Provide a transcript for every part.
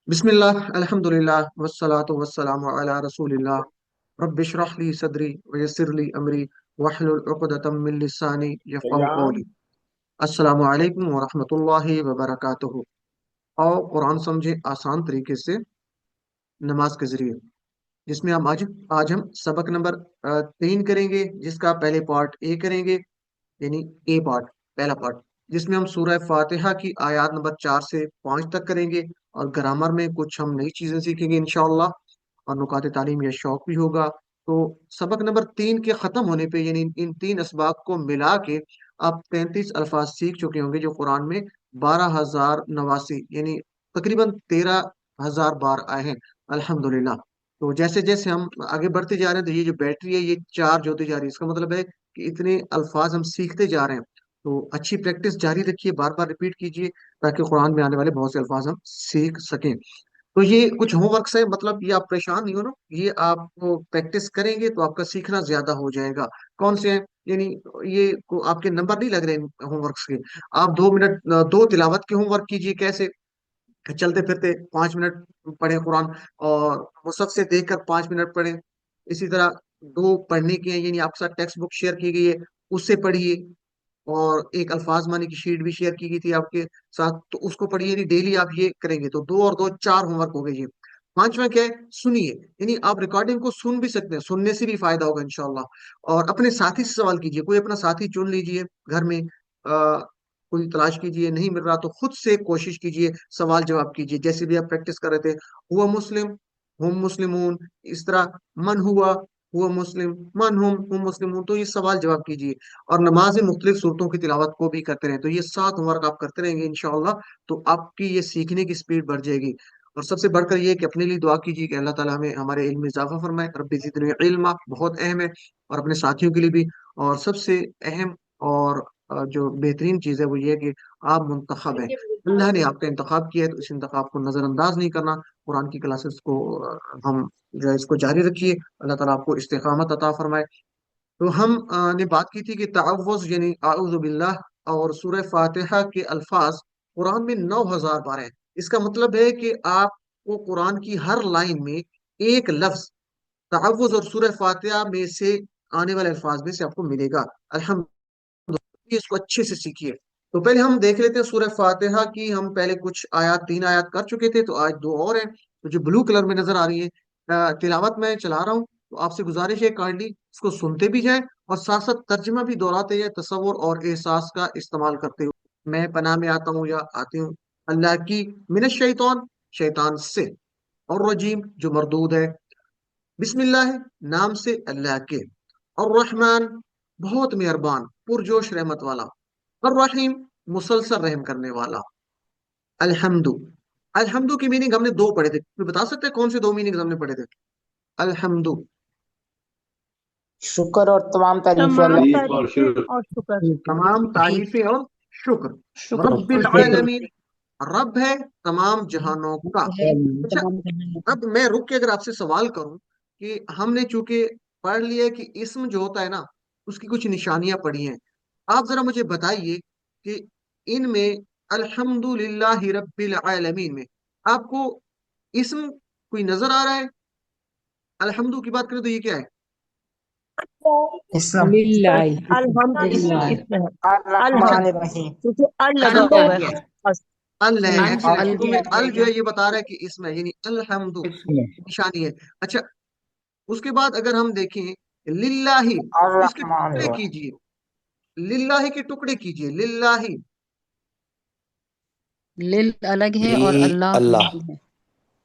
بسم اللہ الحمد للہ والصلاة والسلام علی رسول اللہ رب اشرح لی صدری ویسر لی امری واحلل عقدۃ من لسانی یفقہوا قولی۔ السلام علیکم ورحمۃ اللہ وبرکاتہ۔ اور قرآن سمجھے آسان طریقے سے نماز کے ذریعے، جس میں آج ہم سبق نمبر 3 کریں گے، جس کا پہلے پارٹ اے کریں گے، یعنی اے پارٹ، پہلا پارٹ، جس میں ہم سورہ فاتحہ کی آیات نمبر 4 سے 5 تک کریں گے، اور گرامر میں کچھ ہم نئی چیزیں سیکھیں گے انشاءاللہ، اور نکات تعلیم یا شوق بھی ہوگا۔ تو سبق نمبر 3 کے ختم ہونے پہ، یعنی ان 3 اسباق کو ملا کے آپ 33 الفاظ سیکھ چکے ہوں گے، جو قرآن میں 12,089 یعنی تقریباً 13,000 بار آئے ہیں الحمدللہ۔ تو جیسے جیسے ہم آگے بڑھتے جا رہے ہیں، تو یہ جو بیٹری ہے یہ چارج ہوتی جا رہی ہے، اس کا مطلب ہے کہ اتنے الفاظ ہم سیکھتے جا رہے ہیں۔ تو اچھی پریکٹس جاری رکھیے، بار بار ریپیٹ کیجیے، تاکہ قرآن میں آنے والے بہت سے الفاظ ہم سیکھ سکیں۔ تو یہ کچھ ہوم ورکس ہے، مطلب یہ آپ پریشان نہیں ہو نا، یہ آپ کو پریکٹس کریں گے تو آپ کا سیکھنا زیادہ ہو جائے گا۔ کون سے ہیں؟ یعنی یہ آپ کے نمبر نہیں لگ رہے ہوم ورکس کے۔ آپ 2 منٹ 2 تلاوت کے ہوم ورک کیجیے، کیسے؟ چلتے پھرتے 5 منٹ پڑھیں قرآن، اور مصحف سے دیکھ کر 5 منٹ پڑھیں۔ اسی طرح 2 پڑھنے کے ہیں، یعنی آپ کے ساتھ ٹیکسٹ بک شیئر کی گئی ہے، اس سے پڑھیے، اور ایک الفاظ مانی کی شیٹ بھی شیئر کی گئی تھی آپ کے ساتھ، تو اس کو پڑھیے، یعنی ڈیلی آپ یہ کریں گے تو 2 اور 2 4 ہوم ورک ہو گئے یہ۔ پانچواں کیا ہے؟ سنیے، یعنی آپ ریکارڈنگ کو سن بھی سکتے ہیں، سننے سے بھی فائدہ ہوگا انشاءاللہ۔ اور اپنے ساتھی سے سوال کیجیے، کوئی اپنا ساتھی چن لیجیے گھر میں، کوئی تلاش کیجیے، نہیں مل رہا تو خود سے کوشش کیجیے، سوال جواب کیجیے، جیسے بھی آپ پریکٹس کر رہے تھے، ہوا مسلم، ہم مسلمون، اس طرح من ہوا مسلم، ہم مسلمون، تو یہ سوال جواب کیجیے۔ اور نماز مختلف صورتوں کی تلاوت کو بھی کرتے رہیں، تو یہ 7 ہوم ورک آپ کرتے رہیں گے انشاءاللہ، تو آپ کی یہ سیکھنے کی سپیڈ بڑھ جائے گی۔ اور سب سے بڑھ کر یہ کہ اپنے لیے دعا کیجیے کہ اللہ تعالیٰ ہمیں ہمارے علم میں اضافہ فرمائے، رب زدنی علما بہت اہم ہے، اور اپنے ساتھیوں کے لیے بھی۔ اور سب سے اہم اور جو بہترین چیز ہے وہ یہ ہے کہ آپ منتخب ہیں، اللہ نے آپ کا انتخاب کیا ہے، تو اس انتخاب کو نظر انداز نہیں کرنا۔ قرآن کی کلاسز کو ہم جو ہے اس کو جاری رکھیے، اللہ تعالیٰ آپ کو استقامت عطا فرمائے۔ تو ہم نے بات کی تھی کہ تعوذ یعنی اعوذ باللہ اور سورہ فاتحہ کے الفاظ قرآن میں 9,000 بار ہیں۔ اس کا مطلب ہے کہ آپ کو قرآن کی ہر لائن میں ایک لفظ تعوذ اور سورہ فاتحہ میں سے آنے والے الفاظ میں سے آپ کو ملے گا الحمد۔ اس کو اچھے سے سیکھیے۔ تو پہلے ہم دیکھ لیتے ہیں سورہ فاتحہ کی، ہم پہلے کچھ آیات 3 آیات کر چکے تھے، تو آج 2 اور ہیں، تو جو بلو کلر میں نظر آ رہی ہے، تلاوت میں چلا رہا ہوں، تو آپ سے گزارش ہے کائنڈلی اس کو سنتے بھی جائیں، اور ساتھ ساتھ ترجمہ بھی دہراتے جائیں، تصور اور احساس کا استعمال کرتے ہوئے۔ میں پناہ میں آتا ہوں یا آتی ہوں اللہ کی، من الشیطان، شیطان سے، اور رجیم جو مردود ہے، بسم اللہ نام سے اللہ کے، الرحمن بہت مہربان پرجوش رحمت والا، الرحیم مسلسل رحم کرنے والا، الحمد، الحمد کی میننگ ہم نے 2 پڑھے تھے، کوئی بتا سکتے ہیں کون سے 2 میننگ ہم نے پڑھے تھے؟ الحمد، شکر اور تمام تعریفیں تمام اللہ تعریفیں اور شکر تمام کی۔ تعریفیں اور شکر، شکر رب العالمین، رب ہے تمام جہانوں کا۔ اچھا، اب میں رک کے اگر آپ سے سوال کروں کہ ہم نے چونکہ پڑھ لیا کہ اسم جو ہوتا ہے نا، اس کی کچھ نشانیاں پڑھی ہیں، آپ ذرا مجھے بتائیے کہ ان میں الحمد للہ رب العالمین میں آپ کو اسم کوئی نظر آ رہا ہے؟ الحمد کی بات کریں تو یہ کیا ہے؟ اسم للہ الحمد اسم للہ اسم ہے اچھا، الرحمن الرحیم۔ کیونکہ ال لگا الحمد ہوا جو ہے ہے ال ہے، ایکسیلنٹ، شروع میں ال جو ہے اسم یہ بتا رہا ہے کہ اسم ہے، یعنی الحمد نشانی ہے۔ اچھا، اس کے بعد اگر ہم دیکھیں للہ، تو اس کے الرحمن ٹکڑے الرحیم۔ کیجئے، للہ کے ٹکڑے کیجئے، للہ، لل الگ ہے اور اللہ اللہ الگ ہے،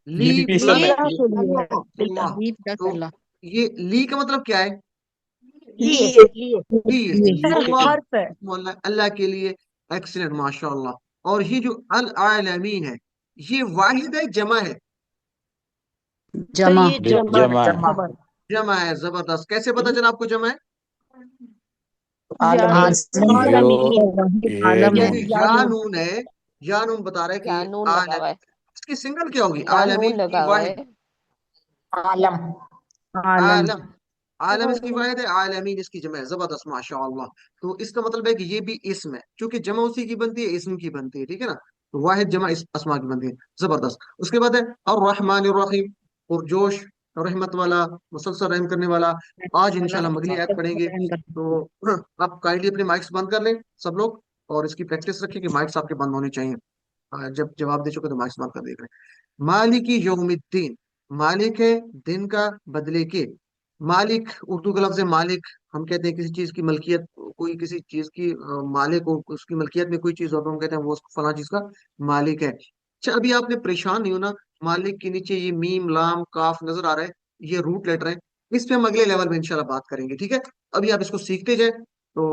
لی پلس اللہ کے لیے ہے، اللہ، لی پلس تو اللہ، یہ لی کا مطلب کیا ہے؟ لیے لیے لی اللہ، حرف ہے، اللہ کے لیے، ایکسیلنٹ، ماشاء اللہ۔ اور یہ جو العالمین ہے، یہ واحد ہے جمع ہے؟ جمع یہ جمع جمع جمع خبر جمع ہے، زبردست۔ کیسے پتا چلا آپ کو جمع ہے؟ عالمین سے جو عالم ہے، یہ یا نون ہے، یا نون بتا رہا ہے کہ یہ قانون لگا عالم، ہوا ہے، اس کی سنگل کیا ہوگی؟ قانون عالمین کی لگا ہوا ہے، واحد، عالم عالم عالم، عالم اس کی واحد ہے، عالمین اس کی جمع ہے، زبردست ماشاء اللہ۔ تو اس کا مطلب ہے کہ یہ بھی اسم ہے، چونکہ جمع اسی کی بنتی ہے، اسم کی بنتی ہے، ٹھیک ہے نا؟ تو واحد जमा इस अस्मा की बनती है। जबरदस्त। उसके बाद है अर्रहमान अर्रहीम, पुरजोश, रहमत वाला, मुसलसल रहम करने वाला। आज इंशाल्लाह हम अगली आयत पढ़ेंगे। तो आप काइंडली अपने माइक्स बंद कर लें सब लोग, और इसकी प्रैक्टिस रखें कि माइक्स आपके बंद होने चाहिए। जब जवाब दे चुके तो माइक्स बंद कर देख रहे हैं। मालिकी यौमिद्दीन, मालिक है दिन का बदले के। मालिक उर्दू का लफ्ज है मालिक। हम कहते हैं किसी चीज की मलकियत, कोई किसी चीज की मालिक हो, उसकी मलकियत में कोई चीज हो तो हम कहते हैं वो फला चीज का मालिक है। अच्छा, अभी आपने परेशान नहीं होना। मालिक के नीचे ये मीम लाम काफ नजर आ रहा है, ये रूट लेटर है। इस पे हम अगले लेवल में इंशाल्लाह बात करेंगे, ठीक है। अभी आप इसको सीखते जाए। तो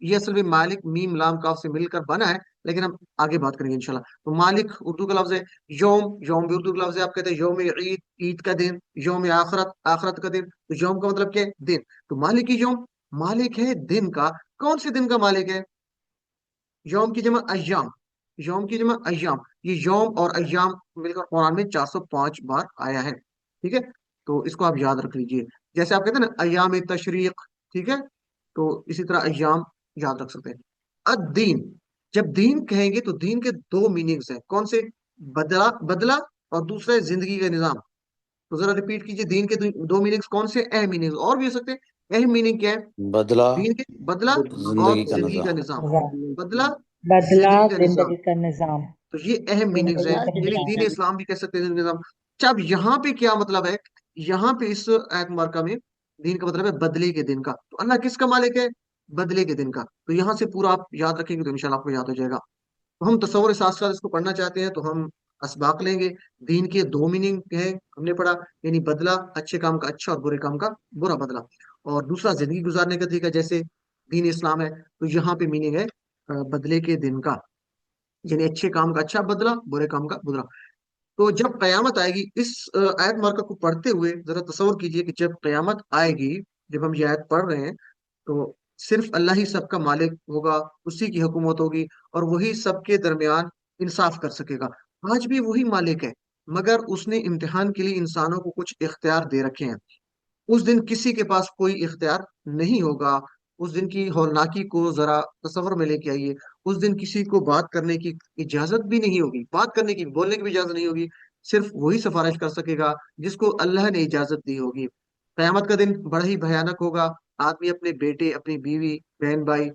ये असल में मालिक मीम लाम काफ से मिलकर बना है, लेकिन हम आगे बात करेंगे इंशाल्लाह। तो मालिक उर्दू का लफ्ज है। यौम, यौम भी उर्दू का लफ्ज है। आप कहते हैं यौम ईद, ईद का दिन। यौम आखरत, आखरत का दिन। तो यौम का मतलब क्या है? दिन। तो मालिक ही यौम, मालिक है दिन का। कौन से दिन का मालिक है? यौम की जमा अय्याम, यौम की जमा अय्याम। ये यौम और अय्याम मिलकर कुरान में 405 बार आया है, ठीक है। तो इसको आप याद रख लीजिए। जैसे आप कहते हैं ना अय्याम तशरीक, ठीक है। तो इसी तरह अय्याम याद रख सकते हैं। अद-दीन, जब दीन कहेंगे तो दीन के दो मीनिंग्स हैं। कौन से? बदला, बदला, और दूसरा है जिंदगी का निजाम। तो जरा रिपीट कीजिए, दीन के दो मीनिंग्स कौन से? अहम मीनिंग्स और भी हो सकते हैं। अहम मीनिंग क्या है? बदला, दीन के बदला और जिंदगी का जिंदगी का निजाम। निजाम। बदला, बदला जिंदगी का निजाम। जिंदगी का निजाम। तो ये अहम मीनिंग्स हैं, यानी दीन इस्लाम भी कह सकते हैं, दीन निजाम। अच्छा, अब यहाँ पे क्या मतलब है? यहाँ पे इस आयत मुबारका में दीन का मतलब है बदले के दिन का। तो अल्लाह किसका मालिक है? बदले के दिन का। तो यहाँ से पूरा आप याद रखेंगे तो इंशाल्लाह आपको याद हो जाएगा। तो हम तसव्वुर के साथ साथ इसको पढ़ना चाहते हैं, तो हम असबाक लेंगे। दीन के दो मीनिंग है, हमने पढ़ा, यानी बदला, अच्छे काम का अच्छा और बुरे काम का बुरा बदला। और दूसरा जिंदगी गुजारने का तरीका, जैसे दीन इस्लाम है, तो यहाँ पे मीनिंग है बदले के दिन का, यानी अच्छे काम का अच्छा बदला, बुरे काम का बुरा। तो जब कयामत आएगी, इस आयत मार्का को पढ़ते हुए जरा तसव्वुर कीजिए कि जब कयामत आएगी, जब हम ये आयत पढ़ रहे हैं, तो सिर्फ अल्लाह ही सबका मालिक होगा, उसी की हुकूमत होगी, और वही सबके दरमियान इंसाफ कर सकेगा। आज भी वही मालिक है, मगर उसने इम्तिहान के लिए इंसानों को कुछ इख्तियार दे रखे हैं। उस दिन किसी के पास कोई इख्तियार नहीं होगा। उस दिन की हौलनाकी को जरा तसव्वुर में लेके आइए। उस दिन किसी को बात करने की इजाजत भी नहीं होगी, बात करने की, बोलने की भी इजाजत नहीं होगी। सिर्फ वही सिफारिश कर सकेगा जिसको अल्लाह ने इजाजत दी होगी। कयामत का दिन बड़ा ही भयानक होगा। आदमी अपने बेटे, अपनी बीवी, बहन भाई,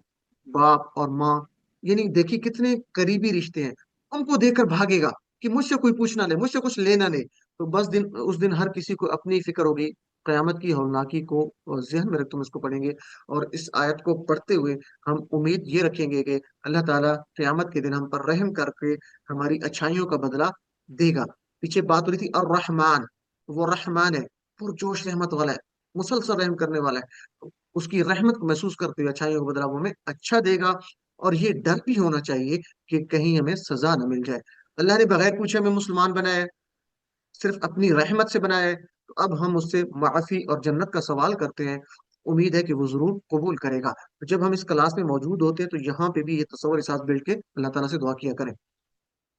बाप और माँ, यानी देखिए कितने करीबी रिश्ते हैं, उनको देखकर भागेगा कि मुझसे कोई पूछना ले, मुझसे कुछ लेना ले। तो बस दिन, उस दिन हर किसी को अपनी फिक्र होगी। कयामत की हौलनाकी को जहन में रखते हुए इसको पढ़ेंगे। और इस आयत को पढ़ते हुए हम उम्मीद ये रखेंगे कि अल्लाह ताला कयामत के दिन हम पर रहम करके हमारी अच्छाइयों का बदला देगा। पीछे बात हो रही थी और रहमान, वो रहमान है, पुरजोश रहमत वाला है, मुसलसल रहम करने वाला है। तो उसकी रहमत को महसूस करते हुए अच्छाइयों का बदला वो हमें अच्छा देगा। और ये डर भी होना चाहिए कि कहीं हमें सजा न मिल जाए। अल्लाह ने बगैर पूछे हमें मुसलमान बनाया है, सिर्फ अपनी रहमत से बनाया है। तो अब हम उससे माफी और जन्नत का सवाल करते हैं। उम्मीद है कि वो जरूर कबूल करेगा। तो जब हम इस क्लास में मौजूद होते हैं, तो यहाँ पे भी ये तस्वर के साथ बैठ के अल्लाह ताला से दुआ किया करें।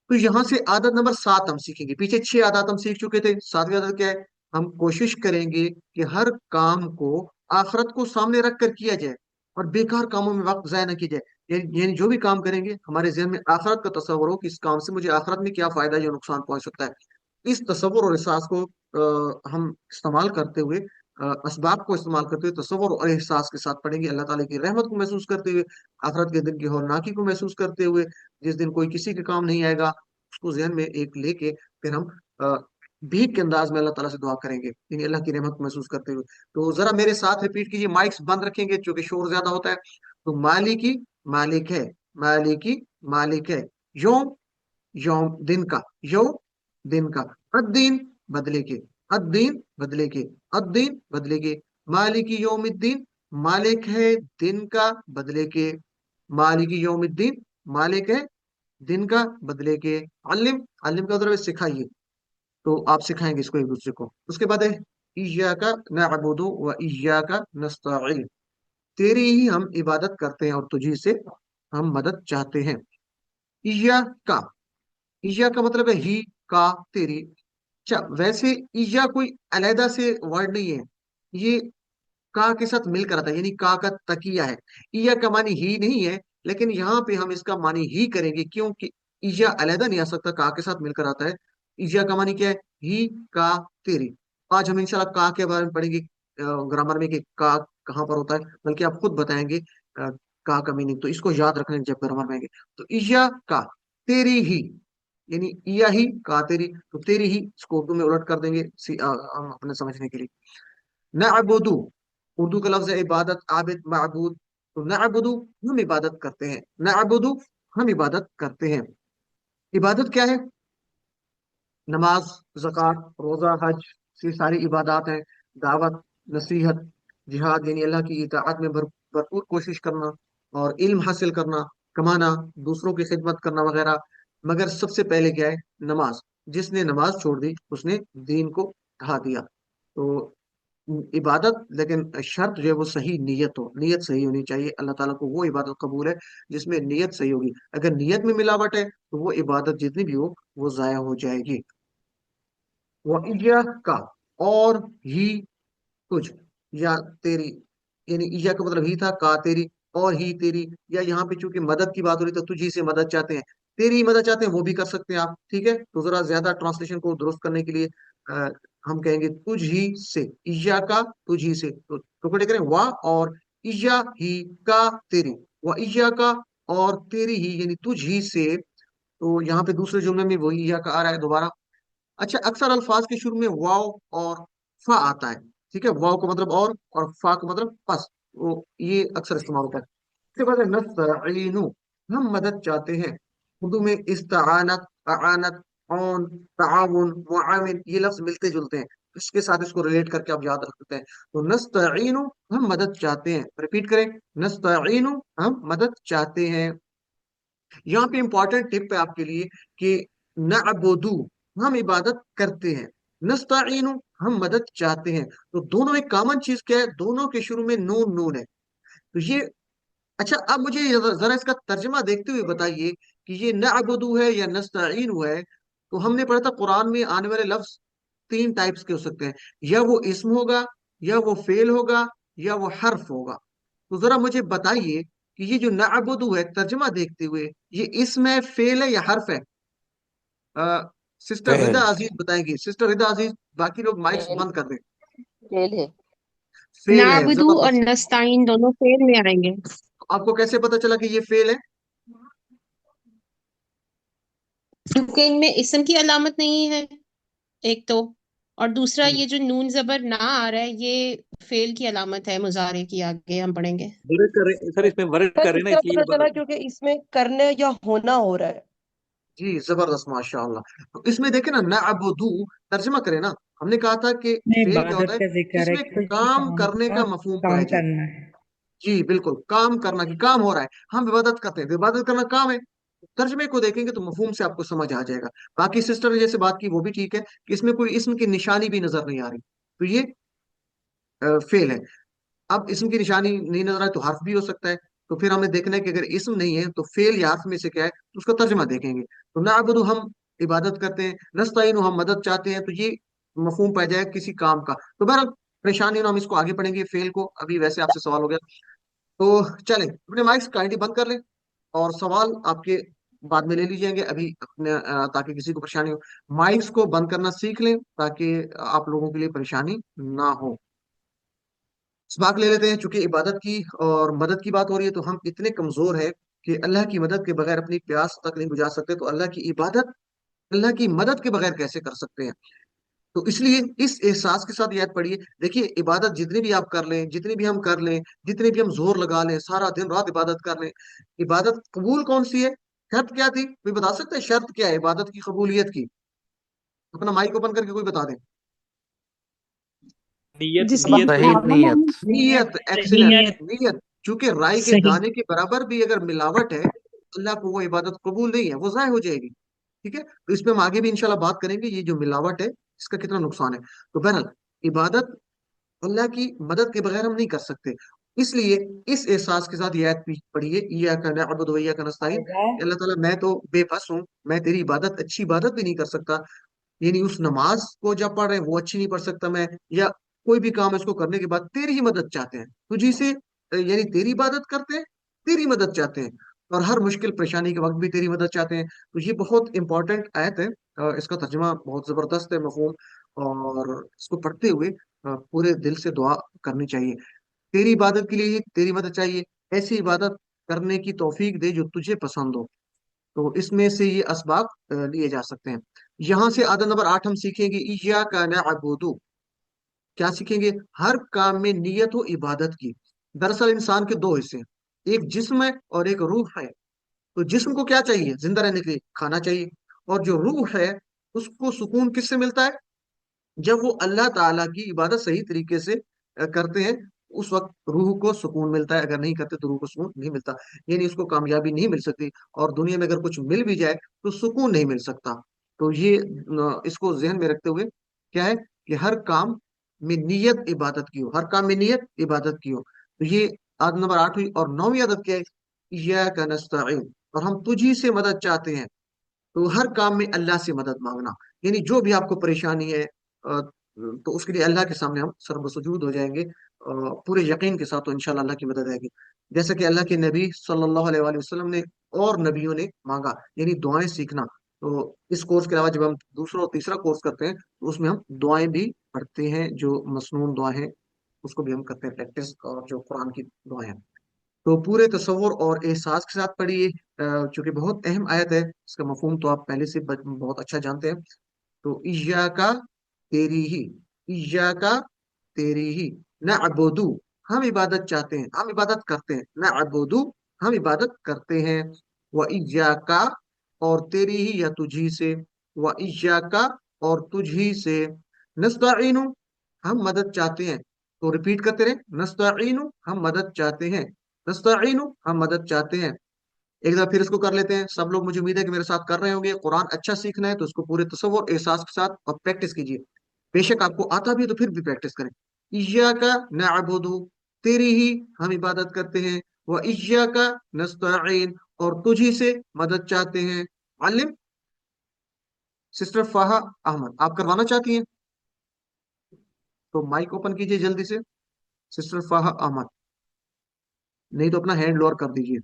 तो यहाँ से आदत नंबर 7 हम सीखेंगे। पीछे 6 आदत हम सीख चुके थे। 7वीं आदत क्या है? हम कोशिश करेंगे कि हर काम को आखिरत को सामने रख कर किया जाए, और बेकार कामों में वक्त जाया न किया जाए। यानी जो भी काम करेंगे, हमारे जहन में आखिरत का तस्वर हो कि इस काम से मुझे आखिरत में क्या फायदा या नुकसान पहुंच सकता है। इस तस्वर और एहसास को हम इस्तेमाल करते हुए, असबाब को इस्तेमाल करते हुए, तस्वर और एहसास के साथ पढ़ेंगे। अल्लाह ताला की रहमत को महसूस करते हुए, आखिरत के दिन की हौलनाकी को महसूस करते हुए, जिस दिन कोई किसी के काम नहीं आएगा, उसको जहन में एक लेके फिर हम अ, भीख के अंदाज में अल्लाह ताला से दुआ करेंगे, यानी अल्लाह की रहमत को महसूस करते हुए। तो जरा मेरे साथ रिपीट कीजिए, माइक्स बंद रखेंगे क्योंकि शोर ज्यादा होता है। तो मालिकी, मालिक है, मालिकी, मालिक है। यौम, यौम दिन का, यौम दिन का। अद्दीन, बदले के, अद्दीन बदले के, अद्दीन बदले के। मालिकी यौमिद्दीन, मालिक है दिन का बदले के। मालिकी यौमिद्दीन, मालिक है दिन का बदले के। अल्लिम, अल्लिम का मतलब है सिखाइए। तो आप सिखाएंगे इसको एक दूसरे को। उसके बाद है इय्याका नअबुदु व इय्याका नस्तईन, तेरी ही हम इबादत करते हैं और तुझी से हम मदद चाहते हैं। इय्याका, इय्या का मतलब है ही, का, तेरी। अच्छा, वैसे इय्या कोई अलहदा से वर्ड नहीं है, ये का के साथ मिलकर आता है, यानी का तकिया है। इय्या का मानी ही नहीं है, लेकिन यहाँ पे हम इसका मानी ही करेंगे, क्योंकि ईया अलहदा नहीं आ सकता, का के साथ मिलकर आता है। ईया का मानी क्या है? ही, का, तेरी। आज हम इंशाल्लाह का के बारे में पढ़ेंगे ग्रामर में कि का कहाँ पर होता है, बल्कि आप खुद बताएंगे का मीनिंग, तो इसको याद रखना जब ग्रामर में आएंगे। तो ईया का, तेरी ही, यानी ईया ही का तेरी, तो तेरी ही इसको उर्दू में उलट कर देंगे हम अपने समझने के लिए। नअबुदु, उर्दू का लफ्ज है इबादत, आबिद, माबूद। तो नअबुदु, हम इबादत करते हैं। नअबुदु, हम इबादत करते हैं। इबादत क्या है? नमाज, ज़कात, रोजा, हज, ये सारी इबादत हैं। दावत, नसीहत, जिहाद यानी अल्लाह की इताअत में भरपूर कोशिश करना, और इल्म हासिल करना, कमाना, दूसरों की खिदमत करना वगैरह। मगर सबसे पहले क्या है? नमाज। जिसने नमाज छोड़ दी उसने दीन को ढा दिया। तो इबादत, लेकिन शर्त जो है वो सही नीयत हो, नीयत सही होनी चाहिए। अल्लाह ताला को वो इबादत कबूल है जिसमें नीयत सही होगी। अगर नीयत में मिलावट है तो वो इबादत जितनी भी हो वो जाया हो जाएगी। का, और ही, तुझ, या तेरी, यानी ईया का मतलब ही था, का तेरी, और ही तेरी। या यहाँ पे चूंकि मदद की बात हो रही तो तुझी से मदद चाहते हैं, तेरी ही मदद चाहते हैं, वो भी कर सकते हैं आप, ठीक है। तो जरा ज्यादा ट्रांसलेशन को दुरुस्त करने के लिए हम कहेंगे तुझ ही से, ईया का, तुझ ही से। तो टुकड़े करें, वाह और ईया ही का तेरी, वाह ईया का और तेरी ही, यानी तुझ ही से। तो यहाँ पे दूसरे जुमले में वही ईया का आ रहा है दोबारा। अच्छा, अक्सर अल्फाज के शुरू में वाव और फा आता है, ठीक है। वाव का मतलब और फा का मतलब बस, वो ये अक्सर इस्तेमाल होता है। इसके बाद है नस्तईनु, हम मदद चाहते हैं। उर्दू में इस्ताआनत, आनत, औन, ताउन, मुआविन, ये लफ्ज मिलते जुलते हैं। इसके साथ इसको रिलेट करके आप याद रख सकते हैं। तो नस्तईनु, हम मदद चाहते हैं। रिपीट करें, नस्तईनु, हम मदद चाहते हैं। यहाँ पे इंपॉर्टेंट टिप है आपके लिए कि नअबुदु, हम इबादत करते हैं। नस्तईनु, हम मदद चाहते हैं। तो दोनों एक कॉमन चीज क्या है? दोनों के शुरू में नून नून है। तो ये, अच्छा अब मुझे जरा इसका तर्जमा देखते हुए बताइए कि ये नअबुदु है या नस्तईनु है। तो हमने पढ़ा था कुरान में आने वाले लफ्ज तीन टाइप्स के हो सकते हैं, या वो इस्म होगा, या वो फेल होगा, या वो हर्फ होगा। तो जरा मुझे बताइए कि ये जो नअबुदु है, तर्जमा देखते हुए, ये इस्म है, फेल है, या हर्फ है? सिस्टर रिदा फेल। अजीज बताएंगी, सिस्टर रिदा अजीज। बाकी लोग माइक्स फेल, बंद कर दें। फेल है। फेल है, नाबुदू और जबरदस्त। नस्ताइन दोनों फेल में आएंगे। आपको कैसे पता चला कि ये फेल है? क्योंकि इनमें इसम की अलामत नहीं है एक तो, और दूसरा ये जो नून जबर ना आ रहा है ये फेल की अलामत है, मुजारे की आगे हम पढ़ेंगे। वर्ड कर रहे सर, इसमें वर्ड सर कर रहे इस ना, तरह इसलिए पता ये चला क्योंकि इसमें करने या होना हो रहा है। जी जबरदस्त, माशाअल्लाह। तो इसमें देखे ना, नअबुदू, तर्जमा करें ना। हमने कहा था कि में फेल क्या होता इबादत है? का जिक्र है इसमें कि किसी काम काम करने का का मफहूम पाया काम जाए। करना है। जी बिल्कुल, काम करना, कि काम हो रहा है, हम इबादत करते हैं तो इबादत करना काम है। तर्जमे को देखेंगे तो मफहूम से आपको समझ आ जाएगा। बाकी सिस्टर ने जैसे बात की वो भी ठीक है कि इसमें कोई इसम की निशानी भी नजर नहीं आ रही, तो ये फेल है। अब इसम की निशानी नहीं नजर आए तो हर्फ भी हो सकता है। तो फिर हमें देखना है कि अगर इसम नहीं है तो फेल या हर्फ में से क्या है, तो उसका तर्जमा देखेंगे। तो नाबुदु, हम इबादत करते हैं। नस्तईनु, हम मदद चाहते हैं। तो ये मफहूम पाया जाए किसी काम का। तो बहरहाल परेशानी ना, हम इसको आगे पढ़ेंगे फेल को। अभी वैसे आपसे सवाल हो गया, तो चलें अपने माइक्स काइंडली बंद कर लें, और सवाल आपके बाद में ले लीजिएंगे अभी अपने ताकि किसी को परेशानी हो। माइक्स को बंद करना सीख लें ताकि आप लोगों के लिए परेशानी ना हो। इसबाक ले लेते हैं। चूंकि इबादत की और मदद की बात हो रही है, तो हम इतने कमजोर है कि अल्लाह की मदद के बगैर अपनी प्यास तक नहीं बुझा सकते, तो अल्लाह की इबादत, अल्लाह की मदद के बगैर कैसे कर सकते हैं? तो इसलिए इस एहसास के साथ याद पढ़िए। देखिए, इबादत जितनी भी आप कर लें, जितनी भी हम कर लें, जितने भी हम जोर लगा लें, सारा दिन रात इबादत कर लें, इबादत कबूल कौन सी है? शर्त क्या थी, कोई बता सकता है शर्त क्या है इबादत की कबूलियत की? अपना माइक ओपन करके कोई बता दें। नियत जिसमें नियत सही नियत। नीयत, एक्सीलेंट, नियत नीयत। चूंकि राई के सही। दाने के बराबर भी अगर मिलावट है, अल्लाह को वो इबादत कबूल नहीं है, वो जाय हो जाएगी। ठीक है, तो इसमें हम आगे भी इंशाल्लाह बात करेंगे, ये जो मिलावट है इसका कितना नुकसान है। तो बहरहाल इबादत अल्लाह की मदद के बगैर हम नहीं कर सकते। इसलिए इस एहसास के साथ ये आयत पढ़िए, इय्याका नअबुदु व इय्याका नस्तईन। अल्लाह ताला, मैं तो बेबस हूँ, मैं तेरी इबादत, अच्छी इबादत भी नहीं कर सकता। यानी उस नमाज को जब पढ़ रहे हैं वो अच्छी नहीं पढ़ सकता मैं, या कोई भी काम है उसको करने के बाद तेरी ही मदद चाहते हैं, तुझी से यानी तेरी इबादत करते हैं, तेरी मदद चाहते हैं। और हर मुश्किल परेशानी के वक्त भी तेरी मदद चाहते हैं। तो ये बहुत इंपॉर्टेंट आयत है। इसका तर्जुमा बहुत ज़बरदस्त है, मफ़हूम, और इसको पढ़ते हुए पूरे दिल से दुआ करनी चाहिए। तेरी इबादत के लिए तेरी मदद चाहिए, ऐसी इबादत करने की तौफीक दे जो तुझे पसंद हो। तो इसमें से ये असबाब लिए जा सकते हैं। यहाँ से आदत नंबर 8 हम सीखेंगे, इय्याका नअबुदु। क्या सीखेंगे? हर काम में नियत हो इबादत की। दरअसल इंसान के दो हिस्से हैं, एक जिस्म है और एक रूह है। तो जिस्म को क्या चाहिए? जिंदा रहने के लिए खाना चाहिए। और जो रूह है, उसको सुकून किससे मिलता है? जब वो अल्लाह ताला की इबादत सही तरीके से करते हैं, उस वक्त रूह को सुकून मिलता है। अगर नहीं करते तो रूह को सुकून नहीं मिलता, यानी उसको कामयाबी नहीं मिल सकती। और दुनिया में अगर कुछ मिल भी जाए तो सुकून नहीं मिल सकता। तो ये इसको जहन में रखते हुए क्या है कि हर काम में नियत इबादत की हो, हर काम में नियत इबादत की हो। तो ये आदत नंबर 8 हुई। और 9वीं आदत क्या है? इय्याका नस्तईन, और हम तुझी से मदद चाहते हैं। तो हर काम में अल्लाह से मदद मांगना, यानी जो भी आपको परेशानी है, तो उसके लिए अल्लाह के सामने हम सर्वसुजूद हो जाएंगे पूरे यकीन के साथ, तो इंशाल्लाह अल्लाह की मदद आएगी। जैसे कि अल्लाह के नबी सल्लल्लाहु अलैहि वसल्लम ने और नबियों ने मांगा, यानी दुआएं सीखना। तो इस कोर्स के अलावा जब हम दूसरा और तीसरा कोर्स करते हैं तो उसमें हम दुआएं भी पढ़ते हैं, जो मसनून दुआएं हैं उसको भी हम करते हैं प्रैक्टिस, और जो कुरान की दुआएं हैं। तो पूरे तसव्वुर और एहसास के साथ पढ़िए, चूंकि बहुत अहम आयत है, इसका मफहूम तो आप पहले से बहुत अच्छा जानते हैं। तो इय्याका, तेरी ही, इय्याका, तेरी ही, नअबुदु, हम इबादत चाहते हैं, हम इबादत करते हैं, नअबुदु, हम इबादत करते हैं, व इय्याका, और तेरी ही या तुझी से, व इय्याका, और तुझी से, नस्तईनु, हम मदद चाहते हैं। तो रिपीट करते रहे, नस्तईनु, हम मदद चाहते हैं, नस्तईनु, हम मदद चाहते हैं। एक दफा फिर इसको कर लेते हैं सब लोग, मुझे उम्मीद है कि मेरे साथ कर रहे होंगे। कुरान अच्छा सीखना है तो इसको पूरे तसव्वुर एहसास के साथ और प्रैक्टिस कीजिए। बेशक आपको आता भी है तो फिर भी प्रैक्टिस करें। इय्याका नअबुदु, तेरी ही हम इबादत करते हैं, व इय्याका नस्तईन, और तुझी से मदद चाहते हैं। आलिम सिस्टर फाहा अहमद, आप करवाना चाहती हैं तो माइक ओपन कीजिए जल्दी से, सिस्टर फाहा अहमद। नहीं तो अपना हैंड लोअर कर दीजिए,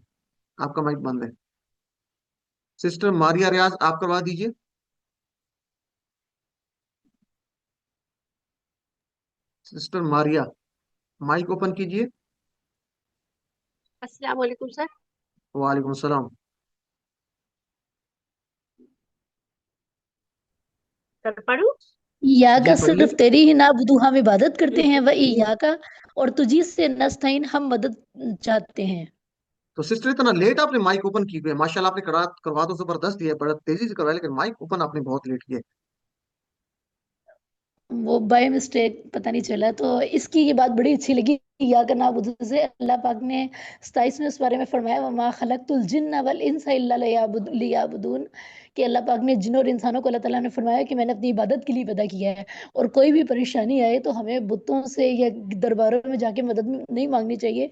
आपका माइक बंद है। सिस्टर मारिया रियाज, आप करवा दीजिए। सिस्टर मारिया, माइक ओपन कीजिए। अस्सलाम वालेकुम सर। वालेकुम सलाम। कर पढ़ूं? या जी का पढ़िए। सिर्फ तेरी ही नाबुदु हम इबादत करते हैं, व या का, और तुझी से नस्तईन हम मदद चाहते हैं। तो सिस्टर इतना लेट आपने माइक ओपन की हुई है, माशाल्लाह आपने करवा तो जबरदस्त दिया है, बड़ा तेजी से करवाया, लेकिन माइक ओपन आपने बहुत लेट किया है। वो बाय मिस्टेक पता नहीं चला। तो इसकी ये बात बड़ी अच्छी लगी, या का नाबुदु से अल्लाह पाक ने 27 में इस बारे में फरमाया, वमा खलक़तुल जिन्ना वल इंसा इल्ला लियाबुदून, कि अल्लाह पाक ने जिन और इंसानों को, अल्लाह ताला ने फरमाया कि मैंने अपनी इबादत के लिए पैदा किया है। और कोई भी परेशानी आए तो हमें बुतों से या दरबारों में जाके मदद नहीं मांगनी चाहिए।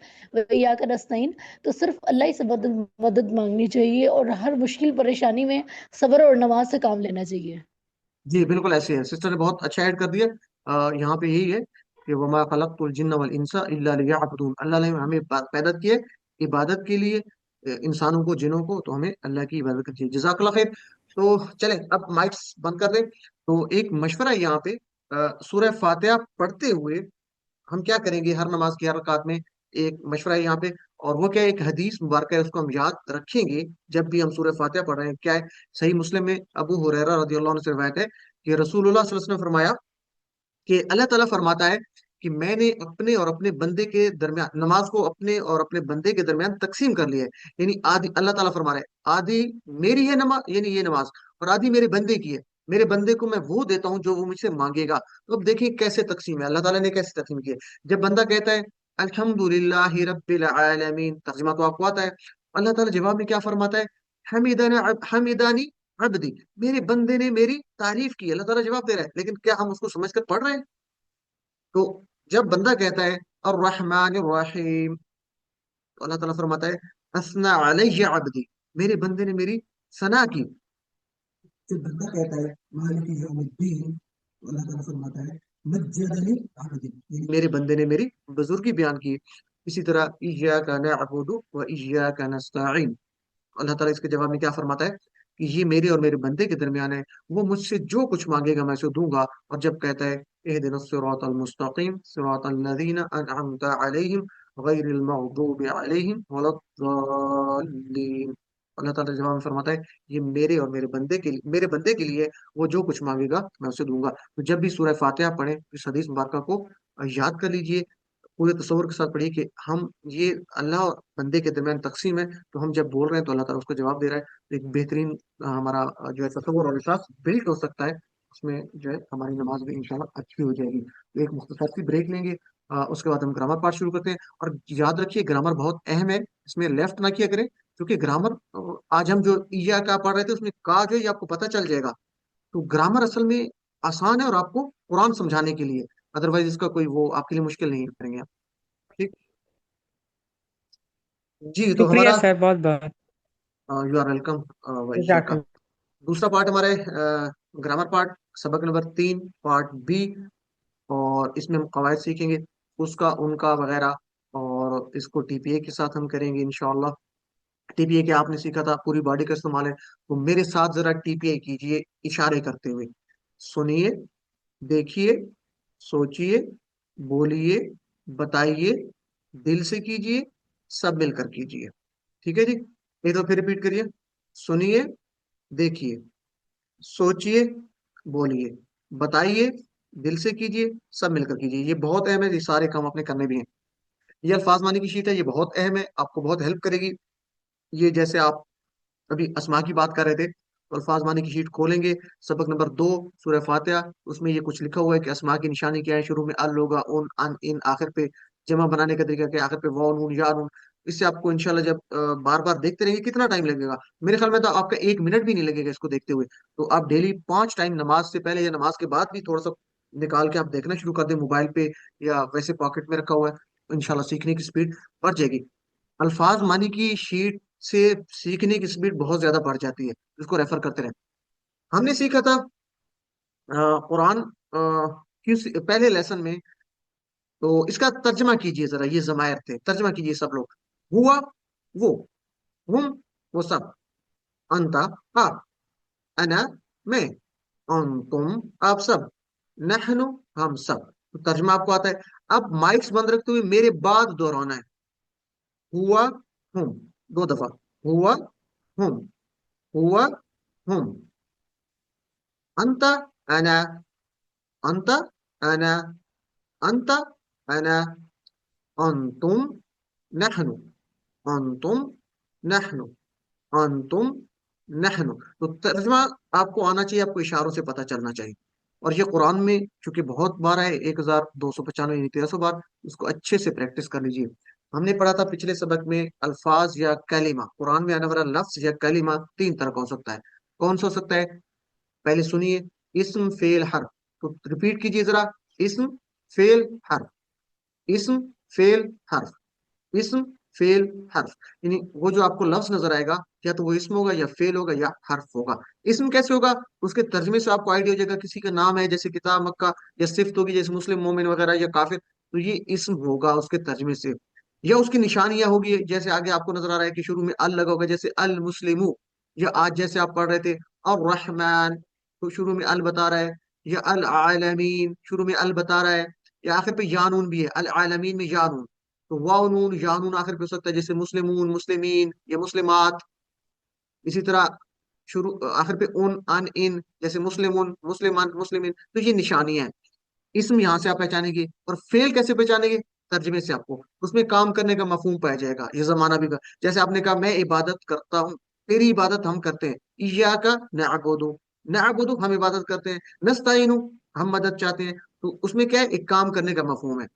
या का नस्तईन, तो सिर्फ अल्लाह ही से मदद मदद मांगनी चाहिए, और हर मुश्किल परेशानी में सब्र और नमाज से काम लेना चाहिए। जी बिल्कुल ऐसे है, सिस्टर ने बहुत अच्छा ऐड कर दिया। यहाँ पे यही है कि वमा खलक़तुल जिन्ना वल इंसा इल्ला लियअबुदून, अल्लाह ने हमें पैदा किया है इबादत के लिए, इंसानों को, जिनों को, तो हमें अल्लाह की इबादत करनी चाहिए। जज़ाकल्लाह खैर। तो चलें अब माइक्स बंद कर दें। तो एक मशवरा है यहाँ पे, सूरह फातिहा पढ़ते हुए हम क्या करेंगे, हर नमाज की हर रकात में एक मशवरा है यहाँ पे। और वो क्या है, एक हदीस मुबारक है, उसको हम याद रखेंगे जब भी हम सूरह फातिहा पढ़ रहे हैं। क्या है? सही मुस्लिम में अबू हुरैरा रदियल्लाहु अन्हु से रिवायत है कि रसूलुल्लाह सल्लल्लाहु अलैहि वसल्लम ने फरमाया कि अल्लाह ताला फरमाता है कि मैंने अपने और अपने बंदे के दरमियान, नमाज को अपने और अपने बंदे के दरमियान तकसीम कर लिया है। यानी आधी अल्लाह ताला फरमा रहा है, आधी मेरी है नमाज, यानी ये नमाज, और आधी मेरे बंदे की है। मेरे बंदे को मैं वो देता हूँ जो वो मुझसे मांगेगा। तो अब देखिए कैसे तकसीम है, अल्लाह ताला ने कैसे तकसीम की है। जब बंदा कहता है अल्हम्दुलिल्लाहि रब्बिल आलमीन, तर्जुमा तो आपको आता है, अल्लाह ताला जवाब में क्या फरमाता है? हमीदानी अब्दी, मेरे बंदे ने मेरी तारीफ की। अल्लाह ताला जवाब दे रहा है, लेकिन क्या हम उसको समझ कर पढ़ रहे हैं? तो जब बंदा कहता है अर्रहमान रहीम, तो अल्लाह ताला फरमाता है असना अलैहि अब्दी, मेरे बंदे ने मेरी सना की। जब बंदा कहता है मालिक यौमिद्दीन, तो अल्लाह ताला फरमाता है मज्जदनी अब्दी, यानी मेरे बंदे ने मेरी बुजुर्गी बयान की। इसी तरह इय्याका नअबुदु व इय्याका नस्तईन, اللہ ताला इसके जवाब में क्या फरमाता है कि ये मेरे और मेरे बंदे के दरमियान है, वो मुझसे जो कुछ मांगेगा मैं उसे दूंगा। और जब कहता है इहदिनस सिरातल मुस्तकीम सिरातल लज़ीना अनअमता अलैहिम गैरिल मग़दूबि अलैहिम वलद्दाल्लीन, अल्लाह ताला जवाब में फरमाता है ये मेरे और मेरे बंदे के लिए वो जो कुछ मांगेगा मैं उसे दूंगा। तो जब भी सूरह फातिहा पढ़े इस हदीस मुबारका को याद कर लीजिए, पूरे तसव्वुर के साथ पढ़िए कि हम ये अल्लाह और बंदे के दरमियान तकसीम है, तो हम जब बोल रहे हैं तो अल्लाह ताला उसको जवाब दे रहा है। तो एक बेहतरीन हमारा जो है तसव्वुर और एहसास बिल्ड हो सकता है, उसमें जो है हमारी नमाज भी इंशाल्लाह अच्छी हो जाएगी। तो एक मुख्तसर सी ब्रेक लेंगे, उसके बाद हम ग्रामर पार्ट शुरू करते हैं। और याद रखिए ग्रामर बहुत अहम है, इसमें लेफ्ट ना किया करें, क्योंकि ग्रामर आज हम जो ईया का पढ़ रहे थे उसमें का जो है ये आपको पता चल जाएगा। तो ग्रामर असल में आसान है और आपको कुरान समझाने के लिए, अदरवाइज इसका कोई वो आपके लिए मुश्किल नहीं करेंगे आप। ठीक। जी तो शुक्रिया हमारा सर, बहुत बहुत यू आर वेलकम वैश्य का जज़ाकल्लाह। दूसरा पार्ट हमारे ग्रामर पार्ट, सबक नंबर 3 पार्ट बी। और इसमें हम कवायद सीखेंगे उसका उनका वगैरह, और इसको टीपीए के साथ हम करेंगे इंशाल्लाह। टीपीए के आपने सीखा था पूरी बॉडी का इस्तेमाल है, तो मेरे साथ जरा टीपीए कीजिए इशारे करते हुए। सुनिए, देखिए, सोचिए, बोलिए, बताइए, दिल से कीजिए, सब मिलकर कीजिए। ठीक है जी, एक तो फिर रिपीट करिए। सुनिए, देखिए, सोचिए, बोलिए, बताइए, दिल से कीजिए, सब मिलकर कीजिए। ये बहुत अहम है, ये सारे काम आपने करने भी हैं। ये अल्फाज मानी की शीट है, ये बहुत अहम है, आपको बहुत हेल्प करेगी। ये जैसे आप अभी अस्मा की बात कर रहे थे, तो अल्फाज मानी की शीट खोलेंगे, सबक नंबर 2 सूरह फातिहा, उसमें ये कुछ लिखा हुआ है कि अस्मा की निशानी क्या है। शुरू में अल होगा, उन, अन, इन, आखिर पे जमा बनाने का तरीका क्या है, आखिर पे वाव, नून, या, नून। इससे आपको इंशाल्लाह जब बार बार देखते रहेंगे कितना टाइम लगेगा, मेरे ख्याल में तो आपका 1 मिनट भी नहीं लगेगा इसको देखते हुए। तो आप डेली 5 टाइम नमाज से पहले या नमाज के बाद भी थोड़ा सा निकाल के आप देखना शुरू कर दें मोबाइल पे, या वैसे पॉकेट में रखा हुआ है, तो इंशाल्लाह सीखने की स्पीड बढ़ जाएगी। अल्फाज मानी की शीट से सीखने की स्पीड बहुत ज्यादा बढ़ जाती है, इसको रेफर करते रहे। हमने सीखा था कुरान पहले लेसन में, तो इसका तर्जमा कीजिए जरा, ये जमायर थे, तर्जमा कीजिए सब लोग। हुआ वो, हुम वो सब, अंता आप, अना मैं, तुम आप सब, नहनु हम सब। तो तर्जमा आपको आता है। अब माइक्स बंद रखते हुए मेरे बाद दोहराना है। हुआ, हुम, 2 दफा। हुआ, हुम, हुआ, हुम, अंता, अना, अंता, अना, अंता, अना, अंतुम, नहनु, अंतुम, नहनु, अंतुम, नहनु। तो तर्जमा आपको आना चाहिए, आपको इशारों से पता चलना चाहिए। और ये कुरान में चूंकि बहुत बार है, 1295 यानी 1300 बार, इसको अच्छे से प्रैक्टिस कर लीजिए। हमने पढ़ा था पिछले सबक में अल्फाज या कलिमा, कुरान में आने वाला लफ्ज या कलिमा 3 तरह का हो सकता है। कौन सा हो सकता है? पहले सुनिए, इस्म, फेल, हर्फ। तो रिपीट कीजिए जरा। इस्म, फेल, हर्फ, इस्म, फेल, हर्फ, इस्म, फेल, हर्फ। यानी वो जो आपको लफ्ज नजर आएगा, या तो वो इस्म होगा या फेल होगा या हर्फ होगा। इस्म कैसे होगा? उसके तर्जमे से आपको आइडिया हो जाएगा, किसी का नाम है जैसे किताब, मक्का, या सिफ्त होगी जैसे मुस्लिम, मोमिन वगैरह, या काफिर, तो ये इस्म होगा उसके तर्जमे से। या उसकी निशानियां होगी, जैसे आगे आपको नजर आ रहा है कि शुरू में अल लगा होगा, जैसे अल मुस्लिमु, या आज जैसे आप पढ़ रहे थे और रहमान, तो शुरू में अल बता रहा है, या अल आलमीन, शुरू में अल बता रहा है, या आखिर पे यानून भी है, अल आलमीन में यानून। तो वाव, नून, यानून आखिर पे हो सकता है, जैसे मुस्लिमून, मुस्लिमीन, या मुस्लिमात। इसी तरह शुरू आखिर पे उन, अन, इन, जैसे मुस्लिमून, मुस्लिमान, मुस्लिमीन। तो ये निशानियां हैं, इसम यहाँ से आप पहचानेंगे। और फेल कैसे पहचानेंगे? तर्जमे से आपको उसमें काम करने का मफहूम पाया जाएगा, ये जमाना भी जैसे आपने कहा मैं इबादत करता हूँ, तेरी इबादत हम करते हैं। इय्याका नअबुदु, नअबुदु हम इबादत करते हैं, नस्तईनु हम मदद चाहते हैं। तो उसमें क्या है? एक काम करने का मफहूम है।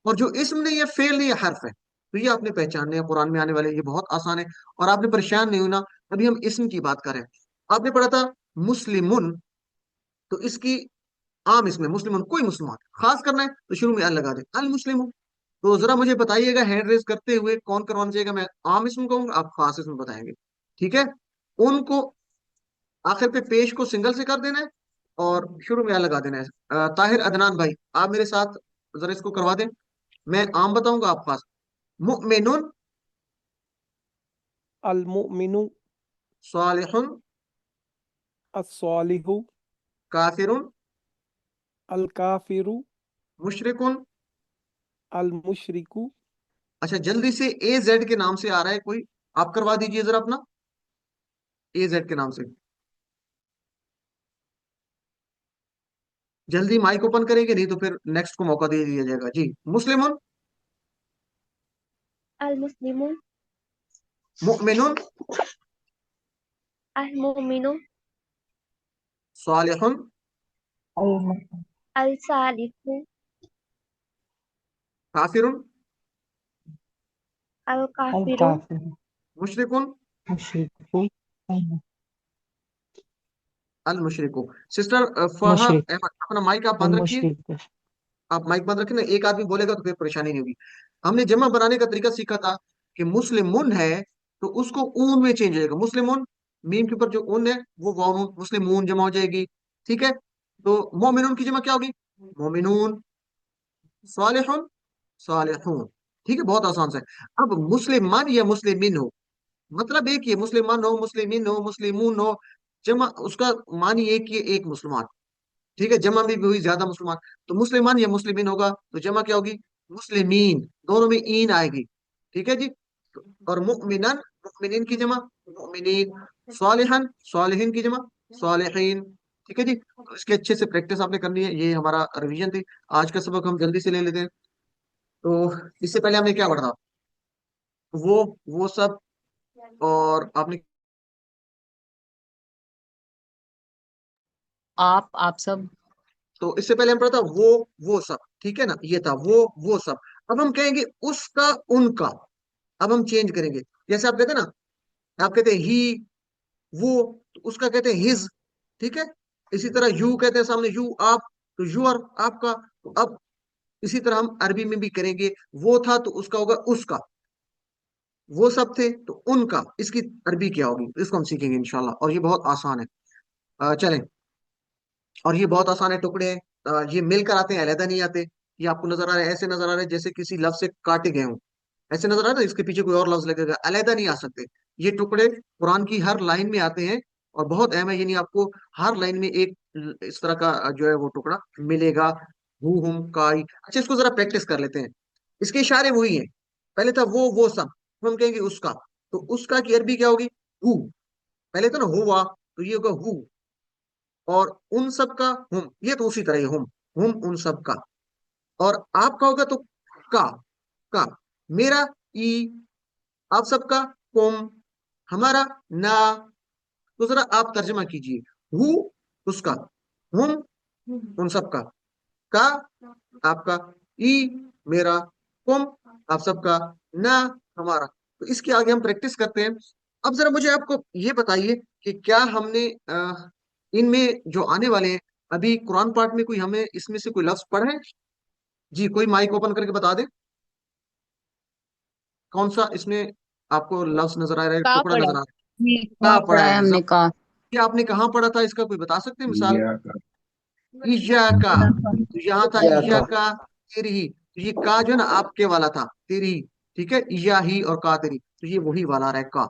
और जो इसम नहीं है, फेल नहीं है, हर्फ है, तो ये आपने पहचानने हैं कुरान में आने वाले, ये बहुत आसान है। और आपने परेशान नहीं होना। अभी हम इसम की बात करें, आपने पढ़ा था मुस्लिमुन, तो इसकी आम इसमें मुस्लिम, कोई मुसलमान, खास करना है तो शुरू में अल लगा दे, अल मुस्लिम। तो जरा मुझे बताइएगा हैंड रेज करते हुए कौन करवाना चाहिएगा, मैं आम इसम कहूंगा, आप खास इसम बताएंगे। ठीक है, उनको आखिर पे पेश को सिंगल से कर देना है और शुरू में अल लगा देना है। ताहिर अदनान भाई, आप मेरे साथ जरा इसको करवा दें। मैं आम बताऊंगा, आप खास। मुमिनुन, المؤمن सालिहुन, الصالح काफिरुन, الكافر मुशरिकुन। المشرك. अच्छा, जल्दी से ए जेड के नाम से आ रहा है कोई, आप करवा दीजिए जरा अपना, ए जेड के नाम से जल्दी माइक ओपन करेंगे, नहीं तो फिर नेक्स्ट को मौका दे दिया जाएगा जी। मुस्लिमुन, المسلمون मुमिनुन, المؤمنون सालिहुन, الصالحون काफिरुन, الكافرون मुशरिकुन, अल मुशरिकु। सिस्टर फहा अहमद, अपना माइक आप बंद रखिए, आप माइक बंद रखिए ना, एक आदमी बोलेगा तो फिर परेशानी नहीं होगी। हमने जमा बनाने का तरीका सीखा था कि मुस्लिमुन है तो उसको ऊन में चेंज हो जाएगा, मुस्लिमुन, मीम के ऊपर जो ऊन है वो वाउन, मुस्लिमून जमा हो जाएगी, ठीक है। तो मोमिनून की जमा क्या होगी, मोमिनून, सालिहुन, सालिहून, ठीक है, बहुत आसान से। अब मुस्लिमान या मुस्लिमीन हो, मतलब एक ही है, मुस्लिमान हो, मुस्लिमीन हो, मुस्लिमून हो, जमा उसका मानी एक ही है, एक मुसलमान, ठीक है, जमा में भी हुई ज्यादा मुसलमान, तो मुसलमान या मुस्लिमीन होगा तो जमा क्या होगी, मुस्लिमीन, दोनों में ईन आएगी, ठीक है जी। और मुमिनन, मुमिनिन की जमा मुमिनीन, सालिहन, सालिहिन की जमा सालिहीन, ठीक है जी। तो इसकी अच्छे से प्रैक्टिस आपने करनी है, ये हमारा रिवीजन थी। आज का सबक हम जल्दी से ले लेते हैं। तो इससे पहले हमने क्या पढ़ा था, वो सब, और आपने, आप सब। तो इससे पहले हम पढ़ा था वो सब, ठीक है ना, ये था वो सब। अब हम कहेंगे उसका, उनका, अब हम चेंज करेंगे। जैसे आप कहते हैं ना, आप कहते हैं ही, वो, तो उसका कहते हैं हिज, ठीक है। इसी तरह यू कहते हैं सामने, यू आप, तो यू और आपका। तो अब इसी तरह हम अरबी में भी करेंगे, वो था तो उसका होगा उसका, वो सब थे तो उनका, इसकी अरबी क्या होगी, इसको हम सीखेंगे इंशाल्लाह, और ये बहुत आसान है। चलें, और ये बहुत आसान है, टुकड़े हैं, ये मिलकर आते हैं, अलहदा नहीं आते। ये आपको नजर आ रहा है, ऐसे नजर आ रहा है जैसे किसी लफ्ज से काटे गए हों, ऐसे नजर आ रहा है, इसके पीछे कोई और लफ्ज लगेगा, अलहदा नहीं आ सकते। ये टुकड़े कुरान की हर लाइन में आते हैं, और बहुत अहम है, यानी आपको हर लाइन में एक इस तरह का जो है वो टुकड़ा मिलेगा। हु हुम काई। अच्छा, इसको जरा प्रैक्टिस कर लेते हैं। इसके इशारे वही हैं, पहले था वो सब, तो हम कहेंगे उसका, तो उसका की अरबी क्या होगी, हु। पहले था ना हुआ, तो ये होगा हु। और उन सब का हुम, ये तो उसी तरह ही हुम उन सब का। और आपका होगा तो का का मेरा, ई, आप सबका, कुम, हमारा, ना। तो जरा आप तर्जमा कीजिए, हु उसका, हुम उन सबका, का आपका, ई मेरा, कुम आप सबका, ना हमारा। तो इसके आगे हम प्रैक्टिस करते हैं। अब जरा मुझे आपको ये बताइए कि क्या हमने इनमें जो आने वाले हैं, अभी कुरान पाठ में कोई हमें इसमें से कोई लफ्ज पढ़ा है जी, कोई माइक ओपन करके बता दे, कौन सा इसमें आपको लफ्ज नजर आ रहा है, का टुकड़ा पढ़ा नजर आ रहा है, क्या का पढ़ा पढ़ा है, है हमने का। ये आपने कहाँ पढ़ा था, इसका कोई बता सकते हैं मिसाल, ईशा का, तो यहाँ था या ईशा का का, तेरी ही, तो ये का जो है ना आपके वाला था, तेरी ही, ठीक है, ईया ही और का तेरी, तो ये वही वाला आ रहा है का।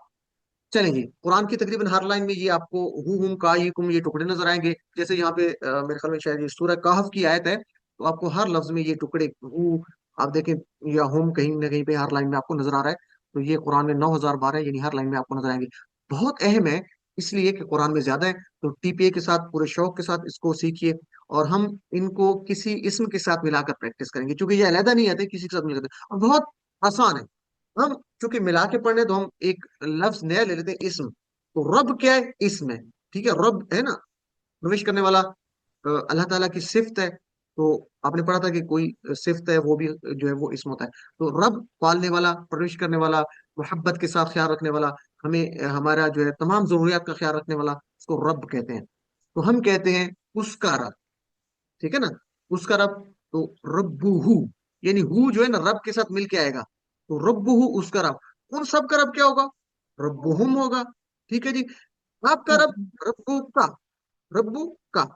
चलें जी, कुरान की तकरीबन हर लाइन में ये आपको हु हुम का ये कुम ये टुकड़े नजर आएंगे। जैसे यहाँ पे मेरे ख्याल में शायद ये सूरह कहफ की आयत है, तो आपको हर लफ्ज में ये टुकड़े हु, आप देखें, या हुम कहीं ना कहीं पे हर लाइन में आपको नजर आ रहा है। तो ये कुरान में 9012 यानी हर लाइन में आपको नजर आएंगे। बहुत अहम है, इसलिए कि कुरान में ज्यादा है, तो टीपीए के साथ पूरे शौक के साथ इसको सीखिए। और हम इनको किसी इसम के साथ मिलाकर प्रैक्टिस करेंगे, क्योंकि ये अलहदा नहीं आते, किसी के साथ मिलाते, और बहुत आसान है। हम चूंकि मिला के पढ़ने, तो हम एक लफ्ज नया ले लेते हैं, इस्म। तो रब क्या है, इसम है, ठीक है, रब है ना, प्रवेश करने वाला, अल्लाह ताला की सिफत है। तो आपने पढ़ा था कि कोई सिफत है वो भी जो है वो इसम होता है। तो रब पालने वाला, प्रवेश करने वाला, मोहब्बत के साथ ख्याल रखने वाला, हमें हमारा जो है तमाम जरूरियात का ख्याल रखने वाला, उसको रब कहते हैं। तो हम कहते हैं उसका रब, ठीक है ना, उसका रब। तो रब्बुहू, यानी हु जो है ना रब के साथ मिलके आएगा, तो रब्बुहू उसका रब। उन सब का रब क्या होगा, रब्बुहुम होगा, ठीक है जी। आपका रब, रब्बु का, रब्बु का,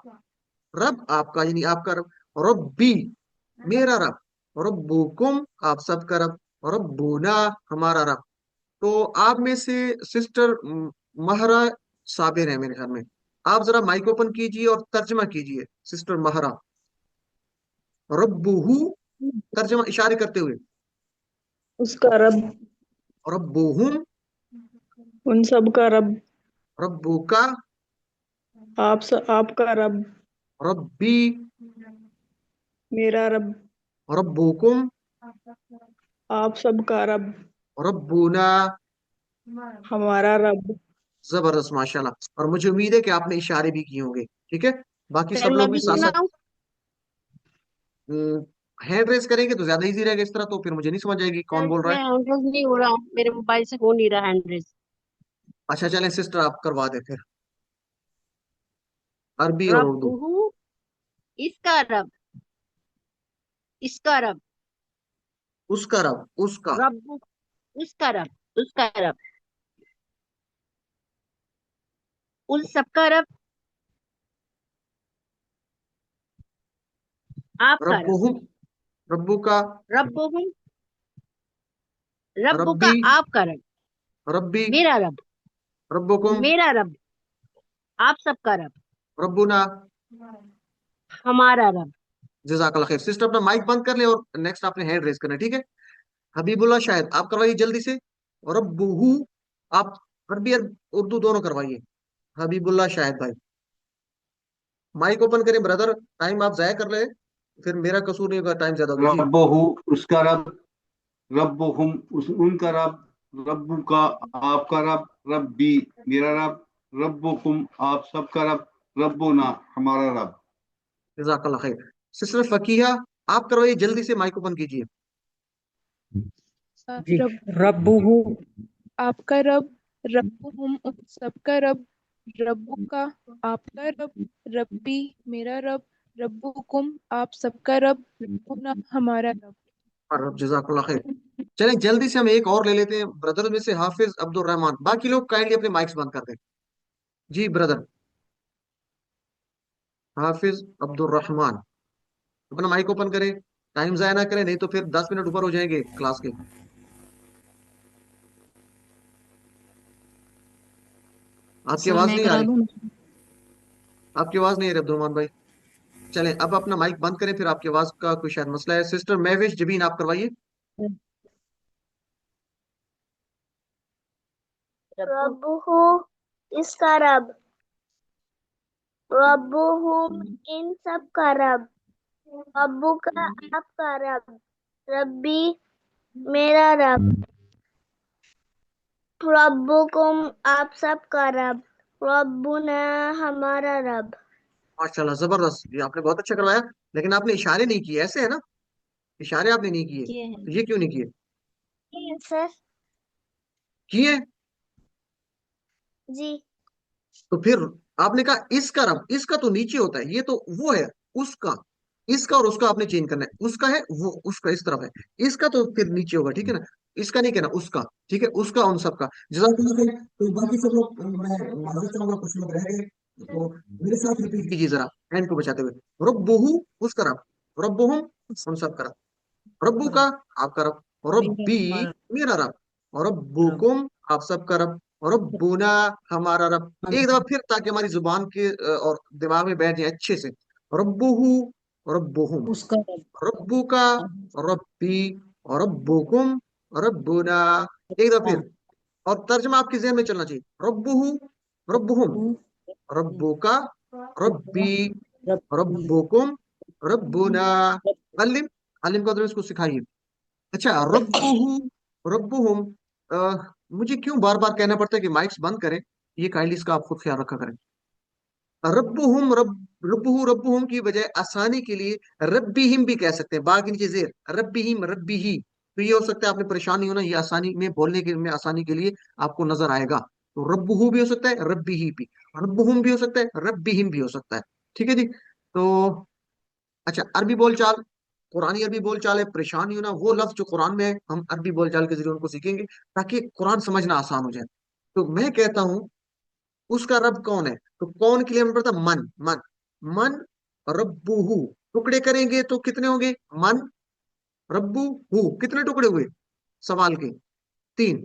रब आपका यानी आपका रब, रब्बी मेरा रब, रब्बुकुम आप सबका रब, रब्बुना हमारा रब। تو آپ میں سے سسٹر مہرا صابر ہے میرے خیال میں. آپ ذرا مائک اوپن کیجیے اور ترجمہ کیجیے سسٹر مہرا. ربہ، ترجمہ اشارے کرتے ہوئے. اس کا رب، ربہم، ان سب کا رب، ربو کا، آپ کا رب، ربی، میرا رب، ربکم، آپ سب کا رب، ربنا. ہمارا رب. زبردست، ماشاء اللہ. اور مجھے امید ہے کہ آپ نے اشارے بھی کیے ہوں گے. ٹھیک ہے، باقی سب میں لوگ بھی بھی ساتھ ساتھ سناؤں؟ ہینڈ ریز کریں گے تو زیادہ ایزی رہے گا. اس طرح تو پھر مجھے نہیں سمجھ آئے گی کون بول رہا میں ہے. ہینڈ نہیں ہو رہا، میرے موبائل سے ہو نہیں رہا ہینڈ ریز. اچھا چلیں سسٹر آپ کروا دیں پھر عربی اور اردو. ربہ، اس کا رب، اس کا رب. اس کا رب، اس کا. رب، اس کا رب، اس کا رب. ان سب کا رب، آپ کا رب. ربہم، ربو کا، ربہم، رب کا، ربی، آپ کا رب. ربی، میرا رب، ربکم، میرا رب، آپ سب کا رب. ربنا. ہمارا رب. جزاک اللہ خیر. سسٹر اپنا مائک بند کر لیں اور نیکسٹ آپ نے ہینڈ ریز کرنا ہے. ٹھیک ہے. حبیب اللہ شاہد آپ کروائیے جلدی سے. ربہ، آپ عربی اور اردو دونوں کروائیے. حبیب اللہ شاہد بھائی مائک اوپن کریں بردر. ٹائم آپ ضائع کر رہے ہیں، پھر میرا قصور نہیں ہوگا، ٹائم زیادہ ہوگا. جی ربہ، اس کا رب، ربہم، ان کا رب، ربو کا، آپ کا رب، ربی، میرا رب، ربکم، آپ سب کا رب، ربنا، ہمارا رب. جزاک اللہ خیر. سسٹر فقیہ آپ کروائیے جلدی سے، مائک اوپن کیجیے. جی. ربہ، آپ کا رب، ربہم، ان سب کا رب، ربو کا، آپ کا رب، ربی، میرا رب، ربکم، آپ سب کا رب، ربنا، ہمارا رب. اور جزاک اللہ خیر. چلیں جلدی سے ہم ایک اور لے لیتے ہیں بردر میں سے، حافظ عبد الرحمان. باقی لوگ کائنڈلی اپنے مائکس بند کر دیں. جی بردر حافظ عبد الرحمان اپنا مائک اوپن کریں. ٹائم ضائع نہ کریں، نہیں تو پھر 10 منٹ اوپر ہو جائیں گے کلاس کے. آپ کی آواز نہیں آ رہی. آپ کی آواز نہیں آ رہی عبد الرحمان بھائی. چلیں اب اپنا مائک بند کریں، پھر آپ کی آواز کا کوئی شاید مسئلہ ہے. سسٹر مہوش جبین آپ کروائیے. ربہ، اس کا رب، ربہم، ان سب کا رب، ربو کا، آپ کا رب، ربی، میرا رب، ربکم، آپ سب کا رب، ربنا، ہمارا رب. ماشاء اللہ زبردست. یہ آپ نے بہت اچھا کروایا، لیکن آپ نے اشارے نہیں کیے. ایسے ہے نا، اشارے آپ نے نہیں کیے، تو یہ کیوں نہیں کیے؟ سر کیے جی. تو پھر آپ نے کہا اس کا رب. اس کا تو نیچے ہوتا ہے، یہ تو وہ ہے اس کا. اس کا اور اس کا آپ نے چینج کرنا ہے. اس کا ہے وہ، اس کا اس طرف ہے. اس کا تو پھر نیچے ہوگا. ٹھیک ہے نا، اس کا نہیں کہنا، اس کا. ٹھیک ہے، اس کا ان سب کا. جزاک اللہ خیر. تو باقی سب لوگ میں معذرت چاہوں گا، کچھ لوگ رہ گئے تو میرے ساتھ ریپیٹ کیجیے ذرا اینڈ کو بچاتے ہوئے. ربہ، اس کا رب، ربہم، ان سب کا رب، ربو کا، آپ کا رب، ربی، میرا رب، اور ربکم، آپ سب کا رب، اور ربنا، ہمارا رب. ایک دفعہ پھر تاکہ ہماری زبان کے اور دماغ میں بیٹھ جائے اچھے سے. ربہ، ربہم، ربو کا، ربی، اور ربکم، ربنا. ایک دفعہ پھر، اور ترجمہ آپ کے ذہن میں چلنا چاہیے. ربہ، ربہم، ربو کا، ربی، ربکم، ربنا. علم، علم کو اس کو سکھائیے. اچھا ربہ، ربہم. مجھے کیوں بار بار کہنا پڑتا ہے کہ مائکس بند کریں؟ یہ کائنڈلی اس کا آپ خود خیال رکھا کریں. ربہم، ربہ، ربہم کی بجائے آسانی کے لیے ربہم بھی کہہ سکتے ہیں. با کے نیچے زیر، ربہم، ربی ہی. تو یہ ہو سکتا ہے آپ نے پریشان نہیں ہونا، یہ آسانی میں بولنے کے میں آسانی کے لیے آپ کو نظر آئے گا. تو ربہ بھی ہو سکتا ہے، ربی ہی بھی. ربہم بھی ہو سکتا ہے، ربہم بھی ہو سکتا ہے. ٹھیک ہے جی. تو اچھا عربی بول چال، قرآنی عربی بول چال ہے. پریشان نہیں ہونا، وہ لفظ جو قرآن میں ہے ہم عربی بول چال کے ذریعے ان کو سیکھیں گے تاکہ قرآن سمجھنا آسان ہو جائے. تو میں کہتا ہوں اس کا رب کون ہے، تو کون کے لیے ہمیں پڑتا من. من، من ربہ. ٹکڑے کریں گے تو کتنے ہوں گے؟ من ربہ، کتنے ٹکڑے ہوئے سوال کے؟ 3.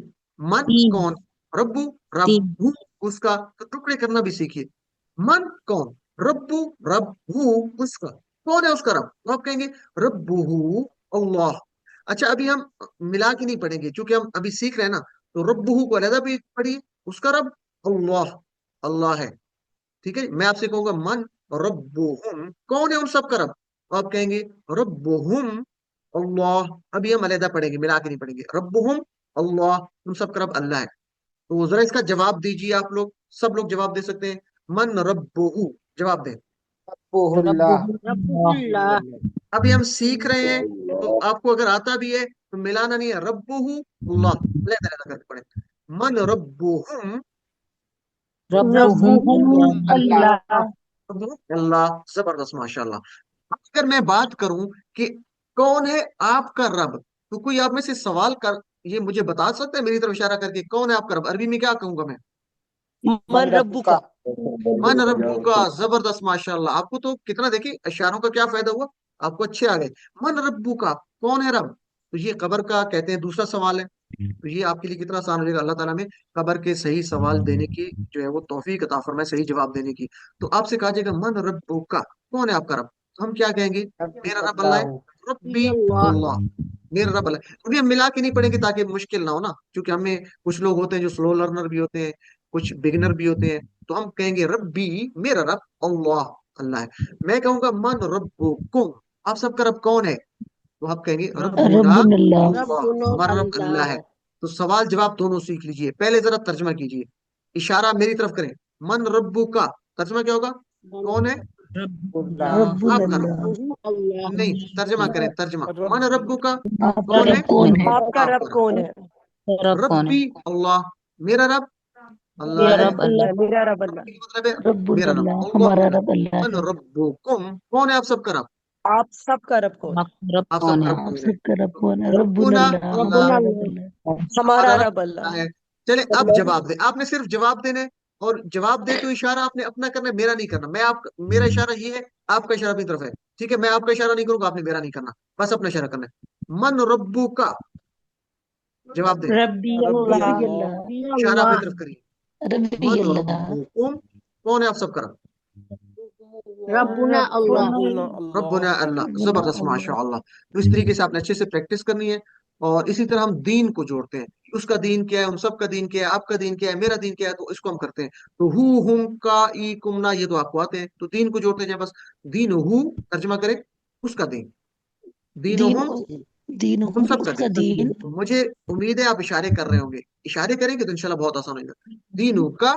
मन तीन कौन, रब्बू रब, तीन हु उसका, तो टुकड़े करना भी सीखिए। मन कौन, रब्बू रब, हु उसका, कौन है उसका रब, तो आप कहेंगे रब्बुहु अल्लाह। अच्छा अभी हम मिला के नहीं पढ़ेंगे क्योंकि हम अभी सीख रहे हैं ना, तो रब्बुहु को अलग भी पढ़िए, उसका रब अल्लाह, अल्लाह है। ठीक है, मैं आपसे कहूंगा मन रब्बुहुम, कौन है उन सब का रब, तो आप कहेंगे रब्बुहुम अल्लाह। अभी हम अलहदा पढ़ेंगे, मिला के नहीं पढ़ेंगे। रब्बुहुम अल्लाह, उन सब का रब अल्लाह है। तो जरा इसका जवाब दीजिए आप लोग, सब लोग जवाब दे सकते हैं। मन रब्बुहु, जवाब दें। रब्बुल्लाह। रब्बुल्लाह। अभी हम सीख रहे हैं, तो आपको अगर आता भी है तो मिलाना नहीं है, रब्बुहु अल्लाह, अलग अलग करके पढ़े। मन रब्बुहुम रब्बुहुम अल्लाह, अल्लाह। अल्लाह, जबरदस्त, माशाल्लाह। अगर मैं बात करूं कि कौन है आपका रब, तो कोई आप में से सवाल कर, ये मुझे बता सकता है मेरी तरफ इशारा करके, कौन है आपका रब, अरबी में क्या कहूंगा मैं? मन रब्बू का। मन रब्बू का, जबरदस्त, माशाल्लाह। आपको तो कितना, देखिए इशारों का क्या फायदा हुआ, आपको अच्छे आ गए। मन रब्बू का, कौन है रब, तो ये कबर का कहते हैं दूसरा सवाल है। तो ये आपके लिए कितना आसान हो जाएगा, अल्लाह ताला में कबर के सही सवाल देने की जो है वो तौफीक अता फरमाए, सही जवाब देने की। तो आपसे कहा जाएगा मन रब्बू का, कौन है आपका रब, तो हम क्या कहेंगे, मेरा रब अल्लाह है, रब्बी अल्लाह। अल्लाह, मेरा रब अल्लाह है। अभी हम मिला के नहीं पढ़ेंगे ताकि मुश्किल ना हो ना, क्योंकि हमें कुछ लोग होते हैं जो स्लो लर्नर भी होते हैं, कुछ बिगिनर भी होते हैं। तो हम कहेंगे रब्बी, मेरा रब अल्लाह, अल्लाह है। मैं कहूंगा मन रब्बुकुम, आप सबका रब कौन है, तो आप कहेंगे रब्बुना रब्बुन अल्लाह। अल्लाह, रब्बुना हमारा रब अल्लाह है। अल्लाह। तो सवाल जवाब दोनों सीख लीजिए, पहले जरा तर्जमा कीजिए, इशारा मेरी तरफ करें। मन रब्बू का तर्जमा क्या होगा, कौन है रब्बुल्लाह। रब्बुन आपका रब, अल्लाह, रब्बुहु अल्लाह। नहीं तर्जमा करें, तर्जमा, मन रब रब्बू का आपका कौन है, रब कौन है? आपका रब आपका रब, कौन है? रब कौन है? रब्बी अल्लाह, मेरा रब अल्लाह मेरा है। रब अल्लाह। मेरा रब अल्लाह। रब्बी का मतलब है रब्बुन मेरा रब, अल्लाह, अल्लाह हमारा मेरा रब अल्लाह रब। मन है। रब्बुकुम, कौन है आप सबका रब, आप सबका रब कौन है? आपका रब आप कौन सबका है? रब आप कौन है, सबका रब कौन है? रब्बुन रब्बुना अल्लाह, अल्लाह, रब्बुना हमारा रब अल्लाह। अल्लाह है। हमारा हमारा रब रब अल्लाह अल्लाह है। है। चले अब जवाब दे, आपने सिर्फ जवाब देना है, और जवाब दे तो इशारा आपने अपना करना है, मेरा नहीं करना। मैं आप, मेरा इशारा ये है, आपका इशारा अपनी तरफ है। ठीक है, मैं आपका इशारा नहीं करूंगा, आपने मेरा नहीं करना, बस अपना इशारा करना है। मन रब्बू का, जवाब दे, रब्बी रब्बी अल्लाह। रब्बी अल्लाह। अल्लाह, इशारा अपनी अल्लाह। तरफ करिए। रब्बी मन अल्लाह, रब्बुकुम, कौन है आप सबका रब, रब्बुना अल्लाह। रब्बुना अल्लाह। रब्बुना अल्लाह, रब्बुना जबरदस्त, अल्लाह। माशाअल्लाह। तो इस तरीके से आपने अच्छे से प्रैक्टिस करनी है। और इसी तरह हम दीन को जोड़ते हैं, उसका दीन क्या है, हम सबका दीन क्या है, आपका दीन क्या है, मेरा दीन क्या है, तो इसको हम करते हैं। तो हु हुम का ई कुमना, ये तो आपको आते हैं, तो दीन को जोड़ते हैं बस। दीन हु, तर्जमा करें, उसका दीन, दीन दीन हम, दीन हम हुम, सबका उसका दीन। दीन। मुझे उम्मीद है आप इशारे कर रहे होंगे, इशारे करेंगे तो इंशाल्लाह बहुत आसान होगा। दीनू का,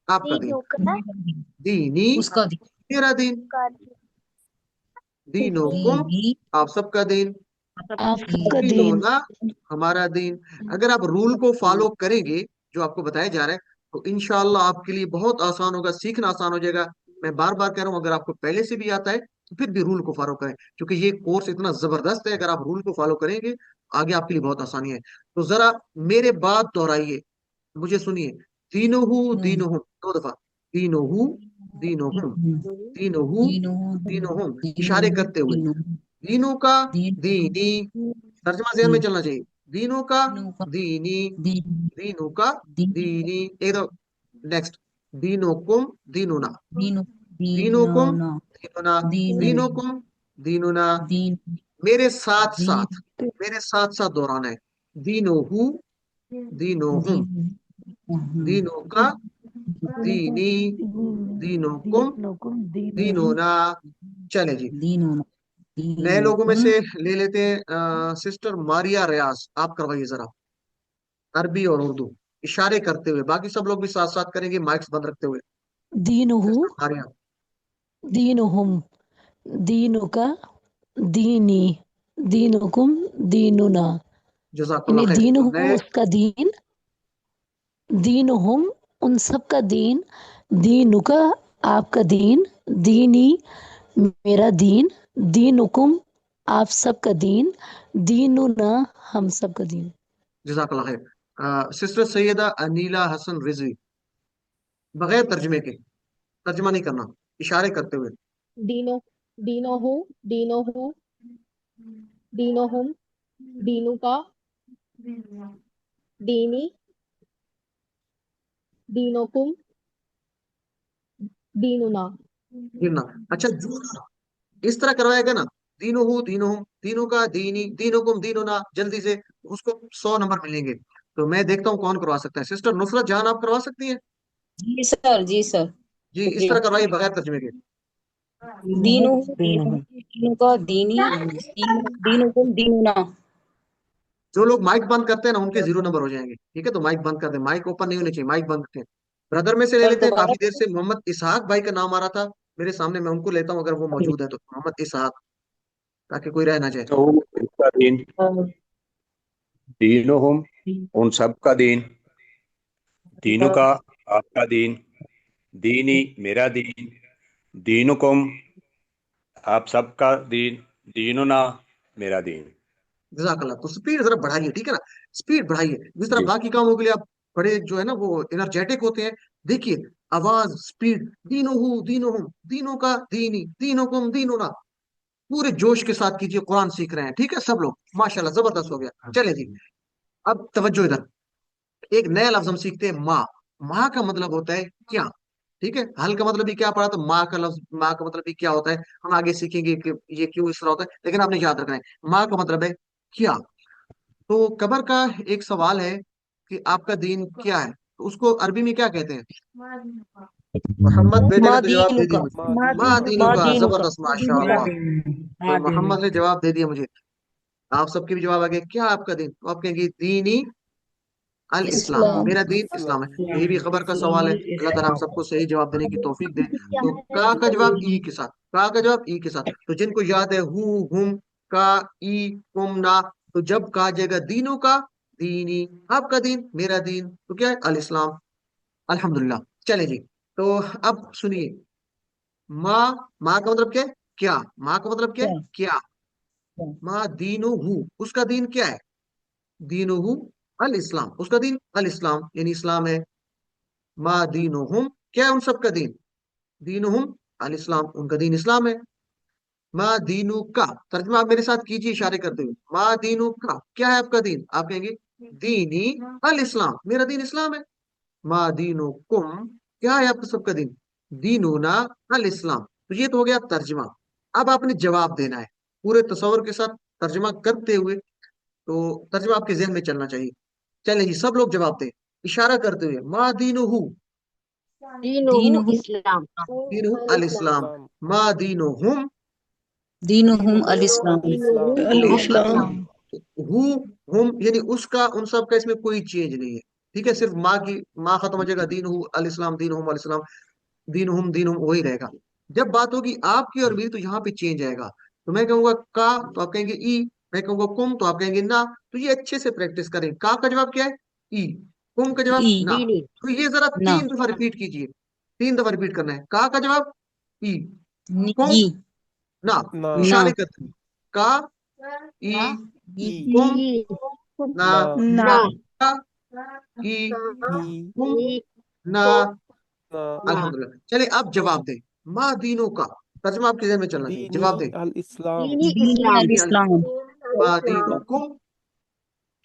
आपका दीन, दीनू का, दीनी उसका दीन। मेरा दीन, का दीनुकुम दीनी आप सबका दीन, आप सबका दीन। दीनुना हमारा दीन। अगर आप रूल को फॉलो करेंगे जो आपको बताया जा रहा है, तो इंशाअल्लाह आपके लिए बहुत आसान होगा, सीखना आसान हो जाएगा। मैं बार बार कह रहा हूँ, अगर आपको पहले से भी आता है तो फिर भी रूल को फॉलो करें, क्योंकि ये कोर्स इतना जबरदस्त है। अगर आप रूल को फॉलो करेंगे आगे आपके लिए बहुत आसानी है। तो जरा मेरे बात दोहराइए, मुझे सुनिए। दीनुहु दीनुहुम, दो दफा, दीनुहु दीनुहुम, दीनुहु दीनो दीनुहुम, दीनो इशारे करते हुए। दीनो दीनों का दीनो दीनी, तर्जमा ज़हन में चलना चाहिए। दीनों का दीनो का दीनी, दीन दीनों का दीन दीनी, एक दो, नेक्स्ट, दीनोकुम दीनुना, दीनो दीनो दीनोकुम ना दीनुना, दीनो दीनोकुम दीनुना। दीन मेरे साथ दीन साथ, मेरे साथ साथ दोहराना है। दीनोहु दीनोहुम, दीन दीनों का दीनी, दीनोकुम दीनुकुम दीनुहुम। दीनोना। चले जी, दीनो नए दीनो लोगों में से ले लेते हैं सिस्टर मारिया रियाज, आप करवाइए जरा, अरबी और उर्दू, इशारे करते हुए। बाकी सब लोग भी साथ साथ करेंगे, माइक्स बंद रखते हुए। दीनुहु सिस्टर मारिया, दीनुहुम, दीनुका दीनी, दीनुकुम दीनुना। जजाकल्ला यानी खैर। तो दीनुहु नए, उसका दीन, दीनुहुम उन सब का दीन, दीनुका आपका दीन, दीनी मेरा दीन, दीनुकुम आप सबका दीन, दीनुना हम सबका दीन। जजाकल्ला खैर। सिस्टर सैयदा अनीला हसन रिजवी, बगैर तर्जमे के, तर्जमा नहीं करना, इशारे करते हुए। दीनो दीनो हूँ दीनो हूँ दीनो हुम दीनु का دینی دینکم دیننا دینا. اچھا دینا اس طرح کروایا گیا نا، دینوں ہو دینوں دینوں کا دینی دینوں کم دینوں نا، جلدی سے اس کو 100 نمبر ملیں گے. تو میں دیکھتا ہوں کون کروا سکتا ہے. سسٹر نصرت جان آپ کروا سکتی ہیں؟ جی سر جی سر جی اس طرح کروائیے بغیر ترجمے کے. دینوں دینوں کا دینی دینکم دیننا. جو لوگ مائک بند کرتے ہیں نا ان کے 0 نمبر ہو جائیں گے. ٹھیک ہے تو مائک بند کر دیں، مائک اوپن نہیں ہونی چاہیے، مائک بند کرتے ہیں. بردر میں سے لے لیتے ہیں، کافی دیر سے محمد اسحاق بھائی کا نام آ رہا تھا میرے سامنے، میں ان کو لیتا ہوں اگر وہ موجود ہے تو. محمد اسحاق، تاکہ کوئی رہ نہ جائے. تو ان کا دین، دینہم ان سب کا دین، دینوں کا آپ کا دین، دینی میرا دین، دینکم آپ سب کا دین، دیننا میرا دین. جزاک اللہ. تو سپیڈ ذرا بڑھائیے، ٹھیک ہے نا، سپیڈ بڑھائیے. جس طرح جی باقی کاموں کے لیے آپ بڑے جو ہے نا وہ انرجیٹک ہوتے ہیں، دیکھیے آواز سپیڈ، دینوں ہوں دینوں ہوں دینوں کا دینی دینوں کم دینوں نا، پورے جوش کے ساتھ کیجیے. قرآن سیکھ رہے ہیں، ٹھیک ہے سب لوگ، ماشاءاللہ زبردست ہو گیا. چلے جی اب توجہ ادھر. ایک نیا لفظ ہم سیکھتے ہیں، ماں. ماں کا مطلب ہوتا ہے کیا. ٹھیک ہے، حل کا مطلب بھی کیا پڑھا، تو ماں کا لفظ، ماں کا مطلب بھی کیا ہوتا ہے ہم آگے سیکھیں گے کہ یہ کیوں اس طرح ہوتا ہے، لیکن آپ نے یاد رکھنا ہے ماں کا مطلب ہے کیا. تو قبر کا ایک سوال ہے کہ آپ کا دین کیا ہے، تو اس کو عربی میں کیا کہتے ہیں؟ محمد بیٹے نے تو جواب دے دیا مجھے، ماں دینوں کا. زبردست، ماشاء اللہ. تو محمد نے جواب دے دیا مجھے. آپ سب کے بھی جواب آگے کیا آپ کا دین، تو آپ کہیں گے دینی الاسلام، میرا دین اسلام ہے. تو یہ بھی خبر کا سوال ہے. اللہ تعالیٰ ہم سب کو صحیح جواب دینے کی توفیق دے. تو کا جواب ای کے ساتھ، کا جواب ای کے ساتھ. تو جن کو یاد ہے ہو ہم کا ای کم نا، تو جب کہا جائے گا دینوں کا دینی آپ کا دین میرا دین، تو کیا ہے الاسلام. الحمدللہ. چلے جی تو اب سنیے، ماں کا مطلب کیا، ماں کا مطلب کیا. ماں دینو ہو، اس کا دین کیا ہے، دینو ہو الاسلام، اس کا دین الاسلام یعنی اسلام ہے. ماں دینو ہم کیا ہے ان سب کا دین، دینو ہم الاسلام، ان کا دین اسلام ہے. ماں دینو کا ترجمہ آپ میرے ساتھ کیجیے اشارے کرتے ہوئے. ماں دینو کا کیا ہے آپ کا دین، آپ کہیں گے دینی الاسلام، میرا دین اسلام ہے. ماں دینو کم کیا ہے آپ سب کا دین، دینونا الاسلام. تو یہ تو ہو گیا ترجمہ. اب آپ نے جواب دینا ہے پورے تصور کے ساتھ ترجمہ کرتے ہوئے. تو ترجمہ آپ کے ذہن میں چلنا چاہیے. چلیں جی سب لوگ جواب دیں اشارہ کرتے ہوئے. ماں دینو دینہ اسلام. دینو الاسلام. ماں دینو ہم دینہم الاسلام. الاسلام. ہم یعنی اس کا ان سب کا اس میں کوئی چینج نہیں ہے. ٹھیک ہے، صرف ماں کی ماں ختم ہو جائے گا، دین الاسلام دین الاسلام دین وہی رہے گا. جب بات ہوگی آپ کی اور میری تو یہاں پہ چینج آئے گا. تو میں کہوں گا کا تو آپ کہیں گے ای، میں کہوں گا کم تو آپ کہیں گے نا. تو یہ اچھے سے پریکٹس کریں. کا جواب کیا ہے ای، کم کا جواب نا. دینی. تو یہ ذرا نا. 3 دفعہ ریپیٹ کیجیے، 3 دفعہ ریپیٹ کرنا ہے. کا جواب ای، کم ای نا، نا اشارے کرتے ہیں. کا ای ای کم ای نا، نا. کا ای ای کم نا. نا الحمدللہ. چلے آپ جواب دیں. ماں دینوں کا ترجمہ آپ کے ذہن میں چلنا چاہیے. دینی جواب دیں. الاسلام. دینی دینی اسلام. الاسلام. ماں دینوں کم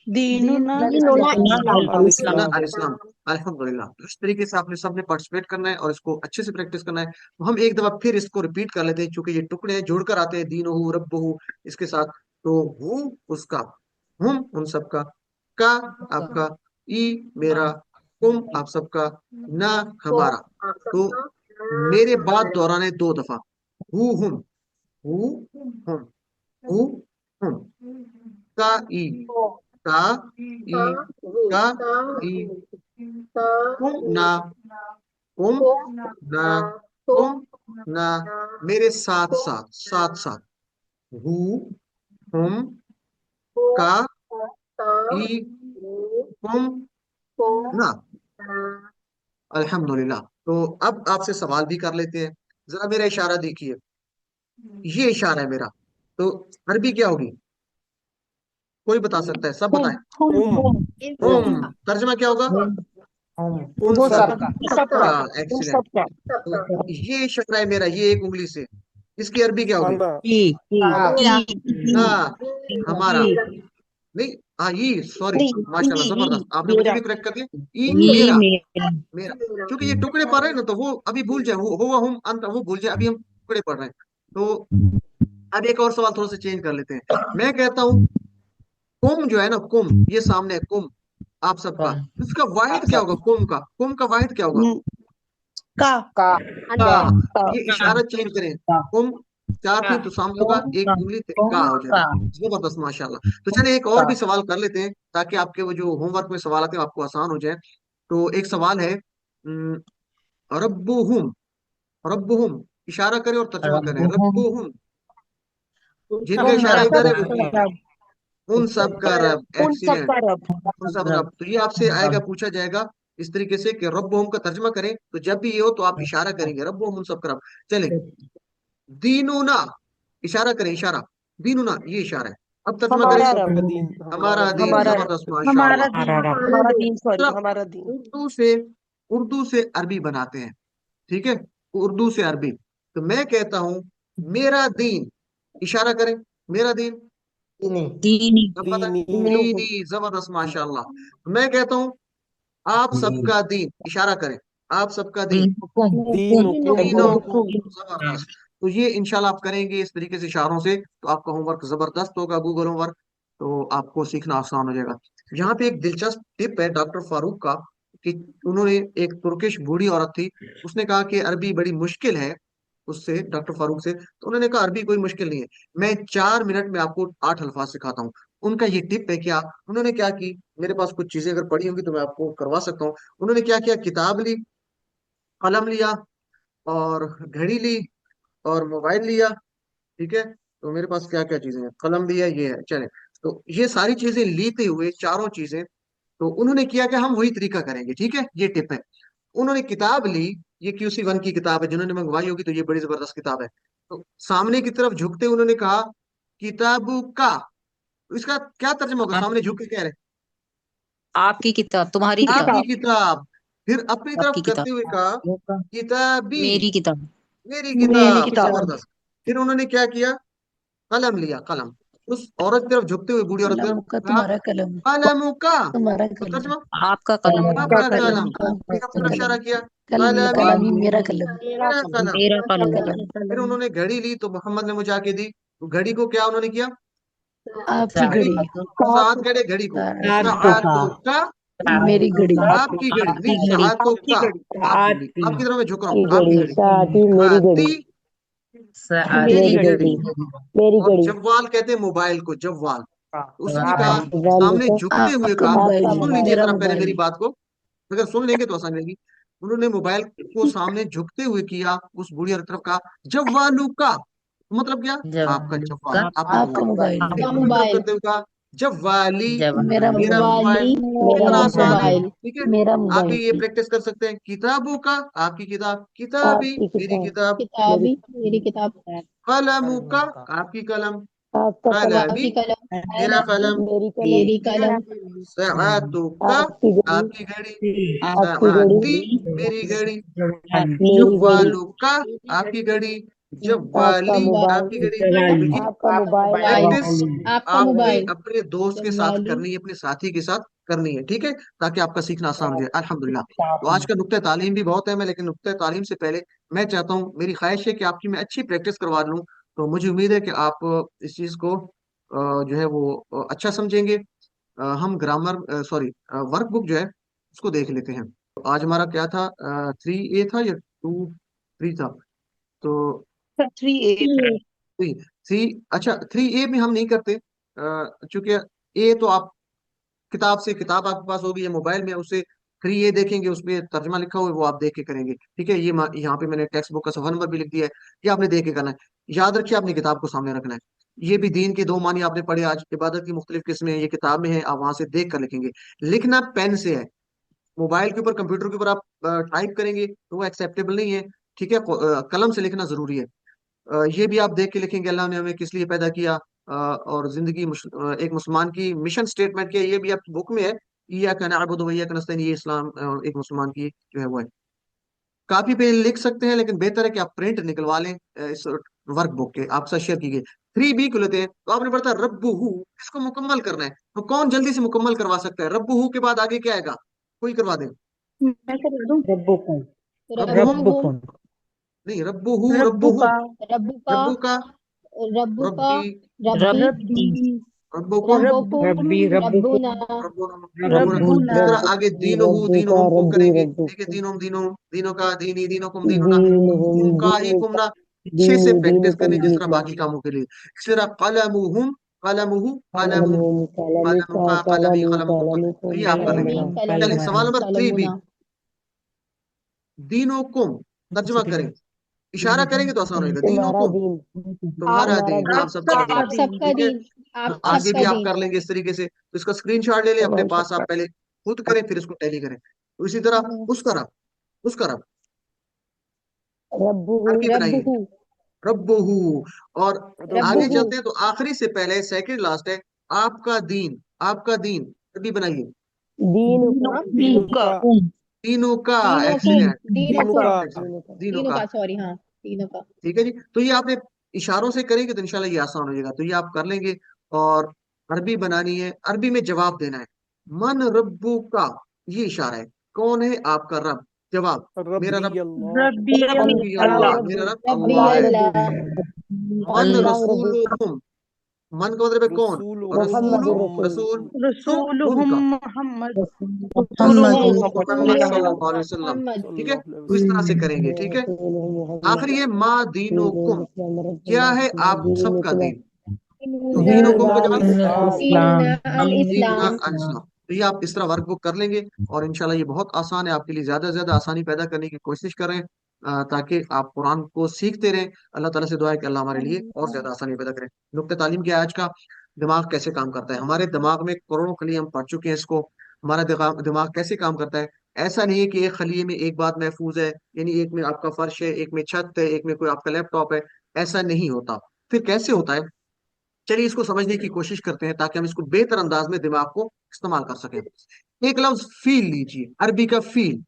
دیننا دیننا دیننا اسلام. الاسلام. الاسلام. الحمدللہ. تو اس طریقے سے آپ نے سب نے پارٹیسپیٹ کرنا ہے اور اس کو اچھے سے پریکٹس کرنا ہے. تو ہم ایک دفعہ پھر اس کو ریپیٹ کر لیتے ہیں چونکہ یہ ٹکڑے جوڑ کر آتے ہیں دین ہو رب ہو اس کے ساتھ. تو ہو اس کا، ہم ان سب کا آپ کا، ای میرا، کم آپ سب کا، نہ ہمارا. تو میرے بعد دہرانے 2 دفعہ. ہو ہم، ہو ہم، ہو ہم. کا ای، کا ای، کا ای، کم نہ، کم نہ، کم نہ. میرے ساتھ ساتھ ساتھ ساتھ. ہو ہم کا ای کم نہ. الحمدللہ. تو اب آپ سے سوال بھی کر لیتے ہیں. ذرا میرا اشارہ دیکھیے، یہ اشارہ ہے میرا. تو عربی کیا ہوگی، کوئی بتا سکتا ہے؟ سب بتائیں. ہم ترجمہ کیا ہوگا، ان وہ سب سب کا. ایکسیلنٹ. تو یہ اشارہ ہے میرا، یہ ایک انگلی سے. اس کی عربی کیا ہوگی، انا ای نہ ہمارا. نہیں हाँ ई, सॉरी, माशाल्लाह जबरदस्त, आपने मुझे भी करेक्ट कर दिया। ई ये मेरा, मेरा मेरा, क्योंकि ये टुकड़े पढ़ रहे हैं ना, तो वो अभी भूल जाए, हुआ हम अंत, वो भूल जाए, अभी हम टुकड़े पढ़ रहे हैं। तो अब एक और सवाल थोड़ा सा चेंज कर लेते हैं। मैं कहता हूँ कुम जो है ना, कुम, ये सामने है कुम, आप सबका, इसका वाहिद क्या होगा? कुम का वाहिद क्या होगा? का का। का ये इशारा चेंज करें, कुम चार थी तो सामने होगा एक उंगली का हो जाएगा। जबरदस्त, माशाल्लाह। तो चलिए एक और भी सवाल कर लेते हैं, ताकि आपके वो जो होमवर्क में सवाल आते हैं आपको आसान हो जाए। तो एक सवाल है, रब्बुहुम, रब्बुहुम, इशारा करें और तर्जुमा करें, रब्बुहुम, जिनका इशारा उन इधर है सब वो का रब, उन सब का रब, उन सब एक्सीलेंट, का रब। उन सब रब। तो ये आपसे आएगा, पूछा जाएगा इस तरीके से कि रब्बुहुम का तर्जुमा करें, तो जब भी ये हो तो आप इशारा करेंगे, रब्बुहुम उन सब का रब। चले, दीनुना, इशारा करें, इशारा, दीनुना, ये इशारा है, अब तर्जुमा करें, हमारा सबका रब, दीन, हमारा दीन, हमारा रब, जबरदस्त, हमारा माशाअल्लाह। दीन, हमारा दीन, सॉरी, मतलब हमारा दीन। उर्दू से अरबी बनाते हैं, ठीक है, उर्दू से अरबी। तो मैं कहता हूं मेरा दीन, इशारा करें, मेरा दीन, दीनी अब पता है, दीनी, दीनी, जबरदस्त, माशाअल्लाह। मैं कहता हूं आप सबका दीन, इशारा करें, आप सबका दीन, हुकुम दीनुकुम, दीनों, जबरदस्त। तो ये इंशाल्लाह आप करेंगे इस तरीके से इशारों से, तो आपका होमवर्क जबरदस्त होगा, गूगल होमवर्क, तो आपको सीखना आसान हो जाएगा। यहाँ पे एक दिलचस्प टिप है डॉक्टर फारूक का, कि उन्होंने, एक तुर्किश बूढ़ी औरत थी, उसने कहा कि अरबी बड़ी मुश्किल है, उससे, डॉक्टर फारूक से, तो उन्होंने कहा अरबी कोई मुश्किल नहीं है, मैं 4 मिनट में आपको 8 अल्फाज सिखाता हूँ। उनका ये टिप है, क्या उन्होंने क्या की, मेरे पास कुछ चीजें अगर पड़ी होंगी तो मैं आपको करवा सकता हूँ। उन्होंने क्या किया, किताब ली, कलम लिया, और घड़ी ली, और मोबाइल लिया, ठीक है। तो मेरे पास क्या क्या चीजें हैं, कलम भी है, ये है, चले। तो ये सारी चीजें लेते हुए, चारों चीजें, तो उन्होंने किया कि हम वही तरीका करेंगे, ठीक है, ये टिप है। उन्होंने किताब ली, ये QC1 की किताब है, जिन्होंने मंगवाई होगी तो ये बड़ी जबरदस्त किताब है। तो सामने की तरफ झुकते उन्होंने कहा किताबु का, तो इसका क्या तर्जुमा होगा? सामने झुक के कह रहे, आपकी किताब, तुम्हारी आपकी किताब, किताब। फिर अपनी तरफ आपकी करते हुए कहा किताब, किताबी, मेरी किताब, मेरी मेरी किताब, किताब। जबरदस्त। फिर उन्होंने क्या किया, कलम लिया, कलम, उस औरत की तरफ झुकते हुए, बूढ़ी औरत की तरफ कलम का कहा तुम्हारा कलम, कलम का, तुम्हारा तो कलम, तर्जुमा आपका कलम, आपका आपका कलम, कलम। फिर अपनी तरफ इशारा किया कलमी कलमी, कलामी मेरा कलम, मेरा मेरा कलम, कलम। मेरा कलम, फिर उन्होंने घड़ी ली, तो मोहम्मद ने मुझे आके दी, तो घड़ी को क्या उन्होंने किया, आपकी घड़ी, घड़ी, साथ गड़े घड़ी को, आपको, सातों का, मेरी घड़ी, आपकी घड़ी, नहीं, आपकी घड़ी, सातों आपकी का, घड़ी, आपकी तरफ मैं झुक रहा हूँ, आपकी आपकी घड़ी, घड़ी, साथी मेरी घड़ी, हाथी, मेरी मेरी घड़ी, घड़ी। मेरी और घड़ी, जव्वाल कहते हैं मोबाइल को, जव्वाल। तो उसने कहा, आपकी सामने घड़ी, झुकते हुए आपका कहा, मोबाइल, आपका सुन लीजिए मोबाइल, मेरा जरा पहले मेरी मोबाइल, बात को, अगर सुन लेंगे तो आसान रहेगी। उन्होंने मोबाइल को सामने झुकते हुए किया, उस बुढ़ी औरत तरफ कहा जव्वालू का, मतलब क्या, आपका जव्वाल, आपका आपका मोबाइल। मोबाइल, फिर अपनी तरफ करते हुए कहा जव्वाली, मेरा मेरा मोबाइल, मोबाइल। मेरा कितना आसान है, मोबाइल, ठीक है। मेरा आप भी मोबाइल, ये प्रैक्टिस कर सकते हैं, किताबों का, आपकी किताब, किताबी, आपकी मेरी किताब, किताब, मेरी, मेरी किताब, कलमू का, आपकी कलम, आपका कलम, कलमी, मेरा कलम, मेरी कलम, ठीक है। सआतु का, आपकी घड़ी, आपकी घड़ी, आपकी घड़ी, सआती, मेरी घड़ी, मेरी घड़ी, जव्वालु का, आपकी घड़ी, आपका जव्वाली, मोबाइल, आपकी घड़ी। तो ये आपका मोबाइल, प्रैक्टिस आपका आपने मोबाइल, अपने दोस्त के साथ करनी है, अपने साथी के साथ करनी है, ठीक है, ताकि आपका सीखना आसान हो जाए, अल्हम्दुलिल्लाह। तो आज का नुक्ता तालीम भी बहुत है, मैं लेकिन नुक्ता तालीम से पहले मैं चाहता हूँ, मेरी ख्वाहिश है कि आपकी मैं अच्छी प्रैक्टिस करवा लूँ। तो मुझे उम्मीद है कि आप इस चीज़ को जो है वो अच्छा समझेंगे। हम ग्रामर, सॉरी, वर्क बुक जो है उसको देख लेते हैं। तो आज हमारा क्या था, 3A था या 2, 3 था? तो 3A, 3, अच्छा, 3A में हम नहीं करते, चूंकि ए तो आप किताब से, किताब आपके पास होगी या मोबाइल में, उससे 3A देखेंगे, उसमें तर्जमा लिखा हुआ है, वो आप देख के करेंगे, ठीक है। यहाँ पे मैंने टेक्स्ट बुक का सफा नंबर भी लिख दिया है, ये आपने देख के करना है। याद रखिए, आपने किताब को सामने रखना है। ये भी दीन के 2 मानी आपने पढ़े आज, इबादत की मुख्तलिफ किस्में हैं, ये किताब में है, आप वहां से देख कर लिखेंगे। लिखना पेन से है, मोबाइल के ऊपर, कंप्यूटर के ऊपर आप टाइप करेंगे तो वो एक्सेप्टेबल नहीं है, ठीक है। कलम से लिखना जरूरी है। ये भी आप देख के लिखेंगे, अल्लाह ने हमें किस लिए पैदा किया, और जिंदगी एक मुसलमान की मिशन स्टेटमेंट क्या है, ये भी आपकी बुक में है, इय्याका नअबुदु व इय्याका नस्तईन, ये इस्लाम, एक मुसलमान की जो है वो है। कॉपी पे लिख सकते हैं, लेकिन बेहतर है कि आप प्रिंट निकलवा लें इस वर्क बुक के, आपसे शेयर की गई। 3B को लेते हैं, तो आपने पढ़ता है रब्बुहु, इसको मुकम्मल करना है। तो कौन जल्दी से मुकम्मल करवा सकता है? रब्बुहु के बाद आगे क्या आएगा? कोई करवा दे। मैं कर दूं रब्बुकुम रब्बुहुम रब्बुकुम नहीं, रब्बुहु, रब्बुहु, रब्बुका रब्बुका रब्बु का, रब्बुका रब्बी, रब्बी रब्बुकुम, रब्बुकुम रब्बी रब्बुकुम रब्बुना रब्बुना, रब्बुना इस तरह आगे दीनुहु, रब्बुका दीनुहुम को रब्बी करेंगे। देखिए, रब्बुकुम दीनुहुम, दीनुहुम, दीनो का, दीनी, दीनुकुम, दीनुना, दीनुहुम उनका ही दीनुका कुमना, अच्छे से प्रैक्टिस दीनुकुम करनी, जिस तरह दीनुना बाकी कामों के लिए। इस तरह कलमुहुम, कलमुहु, कलमुन, कलमुहुम कलमुका कलमुका, कलमी, कलमी कलमुकुम। तो कलमुकुम ये आप कर लेंगे। कलमी कलमुना चलिए, कलमुना सवाल नंबर 3B, कलमुना दीनुकुम, तर्जुमा करें। इशारा करेंगे तो आसान रहेगा। तुम्हारा दीनुकुम, दीन तुम्हारा तुम्हारा दीन, आप दीन सबका दीन। आप सबका ठीक है, दीन आप आगे सबका भी आप दीन कर लेंगे इस तरीके से। तो इसका स्क्रीनशॉट ले लें अपने हम पास, आप सबका पहले खुद करें, फिर इसको टैली करें। तो इसी तरह उसका रब, उसका रब रब्बुहु अरबी बनाइए, रब्बुहु रब्बुहु। और आगे रब्बुहु चलते हैं, तो आखिरी से पहले सेकंड लास्ट है आपका दीन, आपका दीन, अरबी बनाइए, दीनुकुम दीनुका दीनों का। दीनुकुम एक्सीलेंट, दीनुकुम दीनुका दीनुका दीनों दीनों का। का सॉरी हाँ दीनों का ठीक है जी, तो ये आपने इशारों से करेंगे तो इंशाल्लाह ये आसान हो जाएगा। तो ये आप कर लेंगे। और अरबी बनानी है, अरबी में जवाब देना है। मन रब्बू का, ये इशारा है, कौन है आपका रब? जवाब, मेरा रब्बी रब अल्लाह रब्बी अल्लाह अल्लाह, रब्बी मेरा रब रब्बी अल्लाह है। अल्लाह मन अल्लाह रब्बी रसूलुहुम, मन का मतलब है कौन? और रसूल, मोहम्मदुर रसूल रसूल तो रसूलुहुम उनका, मोहम्मद मोहम्मद रसूलुहुम मोहम्मद रसूलुहुम सल्लल्लाहु अलैहि वसल्लम। मोहम्मद ठीक है, सल्लल्लाहु अलैहि तो इस तरह वसल्लम से करेंगे। ठीक है, रसूलुहु मोहम्मद आखिरी है मा दीनुल दीनुकुम, इस्लाम क्या रब्बुना है आप दीन सबका इस्लाम दीन? तो दीनुना दीनुकुम का दीनुना जवाब इस्लाम दीनुना अल दीनुना इस्लाम अल इस्लाम। तो ये आप इस तरह वर्कबुक कर लेंगे, और इंशाल्लाह ये बहुत आसान है आपके लिए। ज्यादा से ज्यादा आसानी पैदा करने की कोशिश करें, ताकि आप कुरान को सीखते रहें। अल्लाह ताला से दुआ है कि अल्लाह हमारे लिए और ज्यादा आसानी पैदा करें। नुक्ते तालीम के आज का, दिमाग कैसे काम करता है। हमारे दिमाग में करोड़ों खलिए, हम पढ़ चुके हैं इसको। हमारा दिमाग दिमाग कैसे काम करता है? ऐसा नहीं है कि एक खलिए में एक बात महफूज है, यानी एक में आपका फर्श है, एक में छत है, एक में कोई आपका लैपटॉप है। ऐसा नहीं होता। फिर कैसे होता है? चलिए इसको समझने की कोशिश करते हैं, ताकि हम इसको बेहतर अंदाज में दिमाग को इस्तेमाल कर सकें। एक लफ्ज फील लीजिए, अरबी का फील।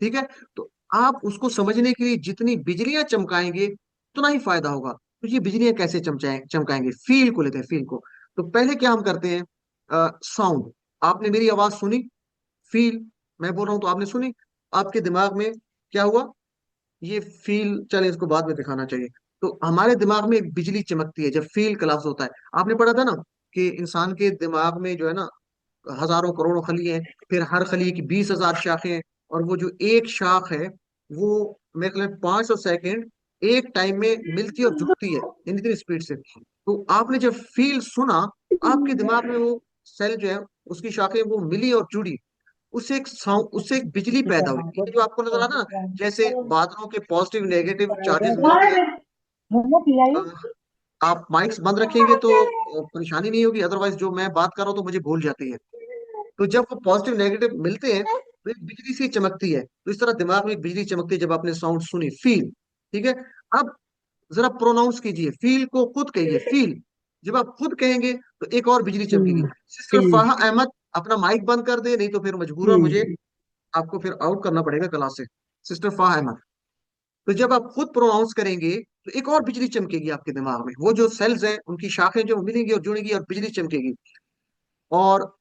ठीक है, तो आप उसको समझने के लिए जितनी बिजलियां चमकाएंगे उतना ही फायदा होगा। तो ये बिजलियां कैसे चमकाएंगे? फील को लेते हैं, फील को। तो पहले क्या हम करते हैं? साउंड, आपने मेरी आवाज सुनी, फील, मैं बोल रहा हूं तो आपने सुनी, आपके दिमाग में क्या हुआ? ये फील, चले इसको बाद में दिखाना चाहिए। तो हमारे दिमाग में एक बिजली चमकती है जब फील का लफ्ज होता है। आपने पढ़ा था ना कि इंसान के दिमाग में जो है ना, हजारों करोड़ों खलिए हैं, फिर हर खलिए की 20,000 शाखें हैं। और वो जो एक शाख है, वो मेरे ख्याल 500 सेकेंड एक टाइम में मिलती है और झुकती है, इतनी स्पीड से। तो आपने जब फील सुना, आपके दिमाग में वो सेल जो है, उसकी शाखें वो मिली और जुड़ी, उससे एक साउंड, उससे एक बिजली पैदा हुई। ये जो आपको नजर आ ना, जैसे बादलों के पॉजिटिव नेगेटिव चार्जेस मिलते हैं। आप माइक्स बंद रखेंगे तो परेशानी नहीं होगी, अदरवाइज जो मैं बात कर रहा हूँ तो मुझे भूल जाती है। तो जब वो पॉजिटिव नेगेटिव मिलते हैं, तो एक बिजली सी चमकती है। तो इस तरह दिमाग में एक बिजली चमकती है जब आपने साउंड सुनी, फील। ठीक है, अब जरा प्रोनाउंस कीजिए, फील को खुद कहिए, फील। जब आप खुद कहेंगे तो एक और बिजली चमकेगी। सिस्टर फाहा अहमद, अपना माइक बंद कर दे, नहीं तो फिर मजबूरन मुझे आपको फिर आउट करना पड़ेगा क्लास से। सिस्टर फाहा अहमद, तो जब आप खुद प्रोनाउंस करेंगे तो एक और बिजली चमकेगी आपके दिमाग में। वो जो सेल्स हैं, उनकी शाखें जो मिलेंगी और जुड़ेंगी और बिजली चमकेगी। और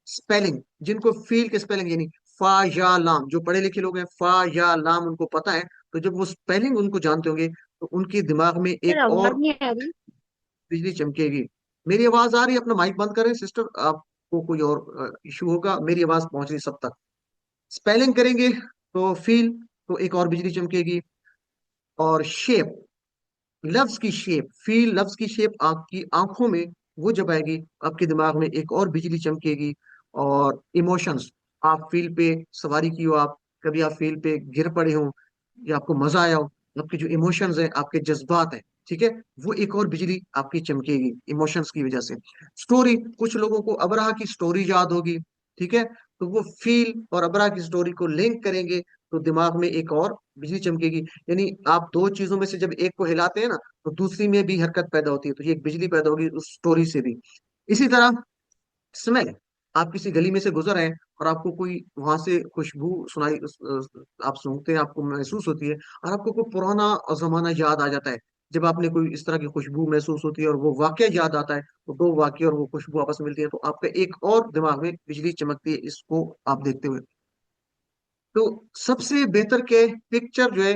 स्पेलिंग, जिनको फील के स्पेलिंग, यानी फा या लाम, जो पढ़े लिखे लोग हैं, फा या लाम उनको पता है, तो जब वो स्पेलिंग उनको जानते होंगे, तो उनके दिमाग में सर एक आवाज और नहीं आ रही बिजली चमकेगी। मेरी आवाज आ रही है? अपना माइक बंद करें सिस्टर, आपको कोई और इशू होगा, मेरी आवाज पहुंच रही सब तक। स्पेलिंग करेंगे तो फील, तो एक और बिजली चमकेगी। और शेप, लफ्ज की शेप, फील लफ्ज की शेप आपकी आंखों में वो जब आएगी, आपके दिमाग में एक और बिजली चमकेगी। और इमोशंस, आप फील पे सवारी की हो, आप कभी आप फील पे गिर पड़े हो, या आपको मजा आया हो, आपके जो इमोशंस हैं, आपके जज्बात हैं, ठीक है, वो एक और बिजली आपकी चमकेगी इमोशंस की वजह से। स्टोरी, कुछ लोगों को अबराह की स्टोरी याद होगी, ठीक है, तो वो फील और अबराह की स्टोरी को लिंक करेंगे, तो दिमाग में एक और बिजली चमकेगी। यानी आप दो चीजों में से जब एक को हिलाते हैं ना, तो दूसरी में भी हरकत पैदा होती है, तो ये एक बिजली पैदा होगी उस स्टोरी से भी। इसी तरह स्मेल, आप किसी गली में से गुजर रहे हैं اور آپ کو کوئی وہاں سے خوشبو سنائی آپ سنتے ہیں، آپ کو محسوس ہوتی ہے، اور آپ کو کوئی پرانا زمانہ یاد آ جاتا ہے، جب آپ نے کوئی اس طرح کی خوشبو محسوس ہوتی ہے اور وہ واقعہ یاد آتا ہے، تو دو واقعے اور وہ خوشبو آپس میں ملتی ہے، تو آپ کا ایک اور دماغ میں بجلی چمکتی ہے اس کو آپ دیکھتے ہوئے. تو سب سے بہتر کہ پکچر جو ہے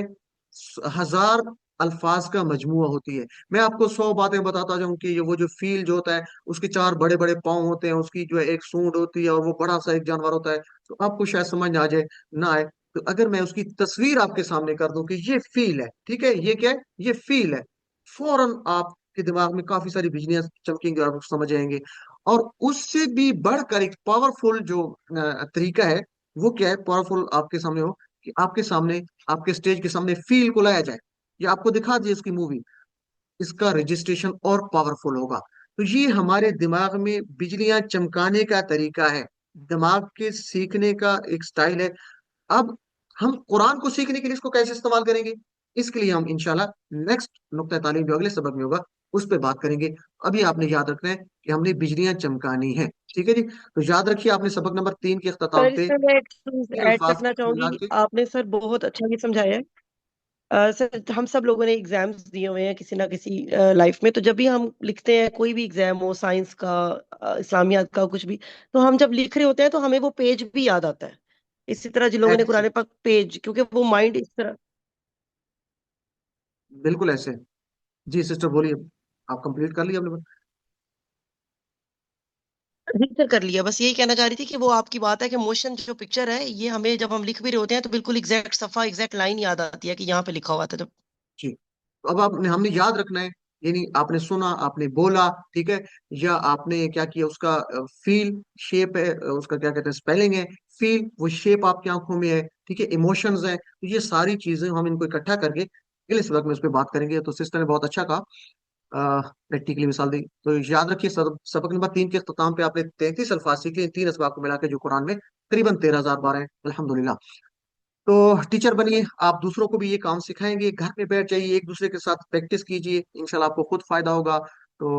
1000 الفاظ کا مجموعہ ہوتی ہے. میں آپ کو 100 باتیں بتاتا جاؤں کہ یہ وہ جو فیل جو ہوتا ہے، اس کے 4 بڑے بڑے پاؤں ہوتے ہیں، اس کی جو ہے ایک سونڈ ہوتی ہے، اور وہ بڑا سا ایک جانور ہوتا ہے، تو آپ کو شاید سمجھ نہ آ جائے نہ آئے. تو اگر میں اس کی تصویر آپ کے سامنے کر دوں کہ یہ فیل ہے، ٹھیک ہے، یہ کیا ہے، یہ فیل ہے، فوراً آپ کے دماغ میں کافی ساری بجلیاں چمکیں گے اور آپ سمجھ جائیں گے. اور اس سے بھی بڑھ کر ایک پاورفل جو طریقہ ہے، وہ کیا ہے، پاورفل آپ کے سامنے ہو کہ آپ کے سامنے، آپ کے اسٹیج کے سامنے فیل کو لایا جائے یا آپ کو دکھا دیے اس کی مووی، اس کا رجسٹریشن اور پاورفل ہوگا. تو یہ ہمارے دماغ میں بجلیاں چمکانے کا طریقہ ہے، دماغ کے سیکھنے کا ایک سٹائل ہے. اب ہم قرآن کو سیکھنے کے لیے اس کو کیسے استعمال کریں گے، اس کے لیے ہم انشاءاللہ نیکسٹ نقطہ تعلیم جو اگلے سبق میں ہوگا اس پہ بات کریں گے. ابھی آپ نے یاد رکھنا ہے کہ ہم نے بجلیاں چمکانی ہیں، ٹھیک ہے جی. تو یاد رکھیے آپ نے سبق نمبر 3 کے سر اختتام اس پہ میں میں ایک چیز یہ ایڈ الفاظ کرنا چاہوں گی. ملا کے. آپ نے سر بہت اچھا یہ سمجھایا ہے. سر ہم سب لوگوں نے ایگزامز دیے ہوئے ہیں کسی نہ کسی لائف میں. تو جب بھی ہم لکھتے ہیں کوئی بھی ایگزام ہو، سائنس کا، اسلامیات کا، کچھ بھی، تو ہم جب لکھ رہے ہوتے ہیں تو ہمیں وہ پیج بھی یاد آتا ہے. اسی طرح جن لوگوں نے ایسے قرآن پاک پیج، کیونکہ وہ مائنڈ اس طرح. بالکل ایسے. جی سسٹر بولیے، آپ کمپلیٹ کر لیے آپ نے. جی سر کر لیا. بس یہی کہنا چاہ رہی تھی کہ وہ آپ کی بات ہے کہ موشن جو پکچر ہے، یہ ہمیں جب ہم لکھ بھی رہے ہوتے ہیں تو بالکل ایگزیکٹ صفحہ، ایگزیکٹ لائن یاد آتی ہے کہ یہاں پہ لکھا ہوا تھا جب. جی. تو اب ہم نے یاد رکھنا ہے، یعنی آپ نے سنا، آپ نے بولا، ٹھیک ہے، یا آپ نے کیا کیا، اس کا فیل، شیپ ہے، اس کا کیا کہتے ہیں، اسپیلنگ ہے، فیل، وہ شیپ آپ کی آنکھوں میں ہے، ٹھیک ہے، ایموشنز ہیں. تو یہ ساری چیزیں ہم ان کو اکٹھا کر کے اس وقت میں اس پہ بات کریں گے. تو سسٹر نے بہت اچھا کہا، پریکٹیکلی مثال دی. تو یاد رکھیے سبق نمبر 3 کے اختتام پہ آپ نے 33 الفاظ سیکھے، 3 اسباق کو ملا کے، جو قرآن میں تقریباً 13,000 بار ہیں الحمدللہ. تو ٹیچر بنیے، آپ دوسروں کو بھی یہ کام سکھائیں گے، گھر پہ بیٹھ جائیے، ایک دوسرے کے ساتھ پریکٹس کیجیے، انشاءاللہ آپ کو خود فائدہ ہوگا. تو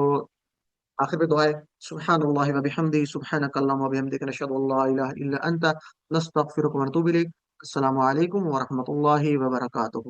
آخر میں دعا ہے، سبحان اللہ و بحمدہ، سبحانک اللہم و بحمدک، نشہد ان لا الہ الا انت، نستغفرک و نتوب الیک. السلام علیکم ورحمۃ اللہ وبرکاتہ.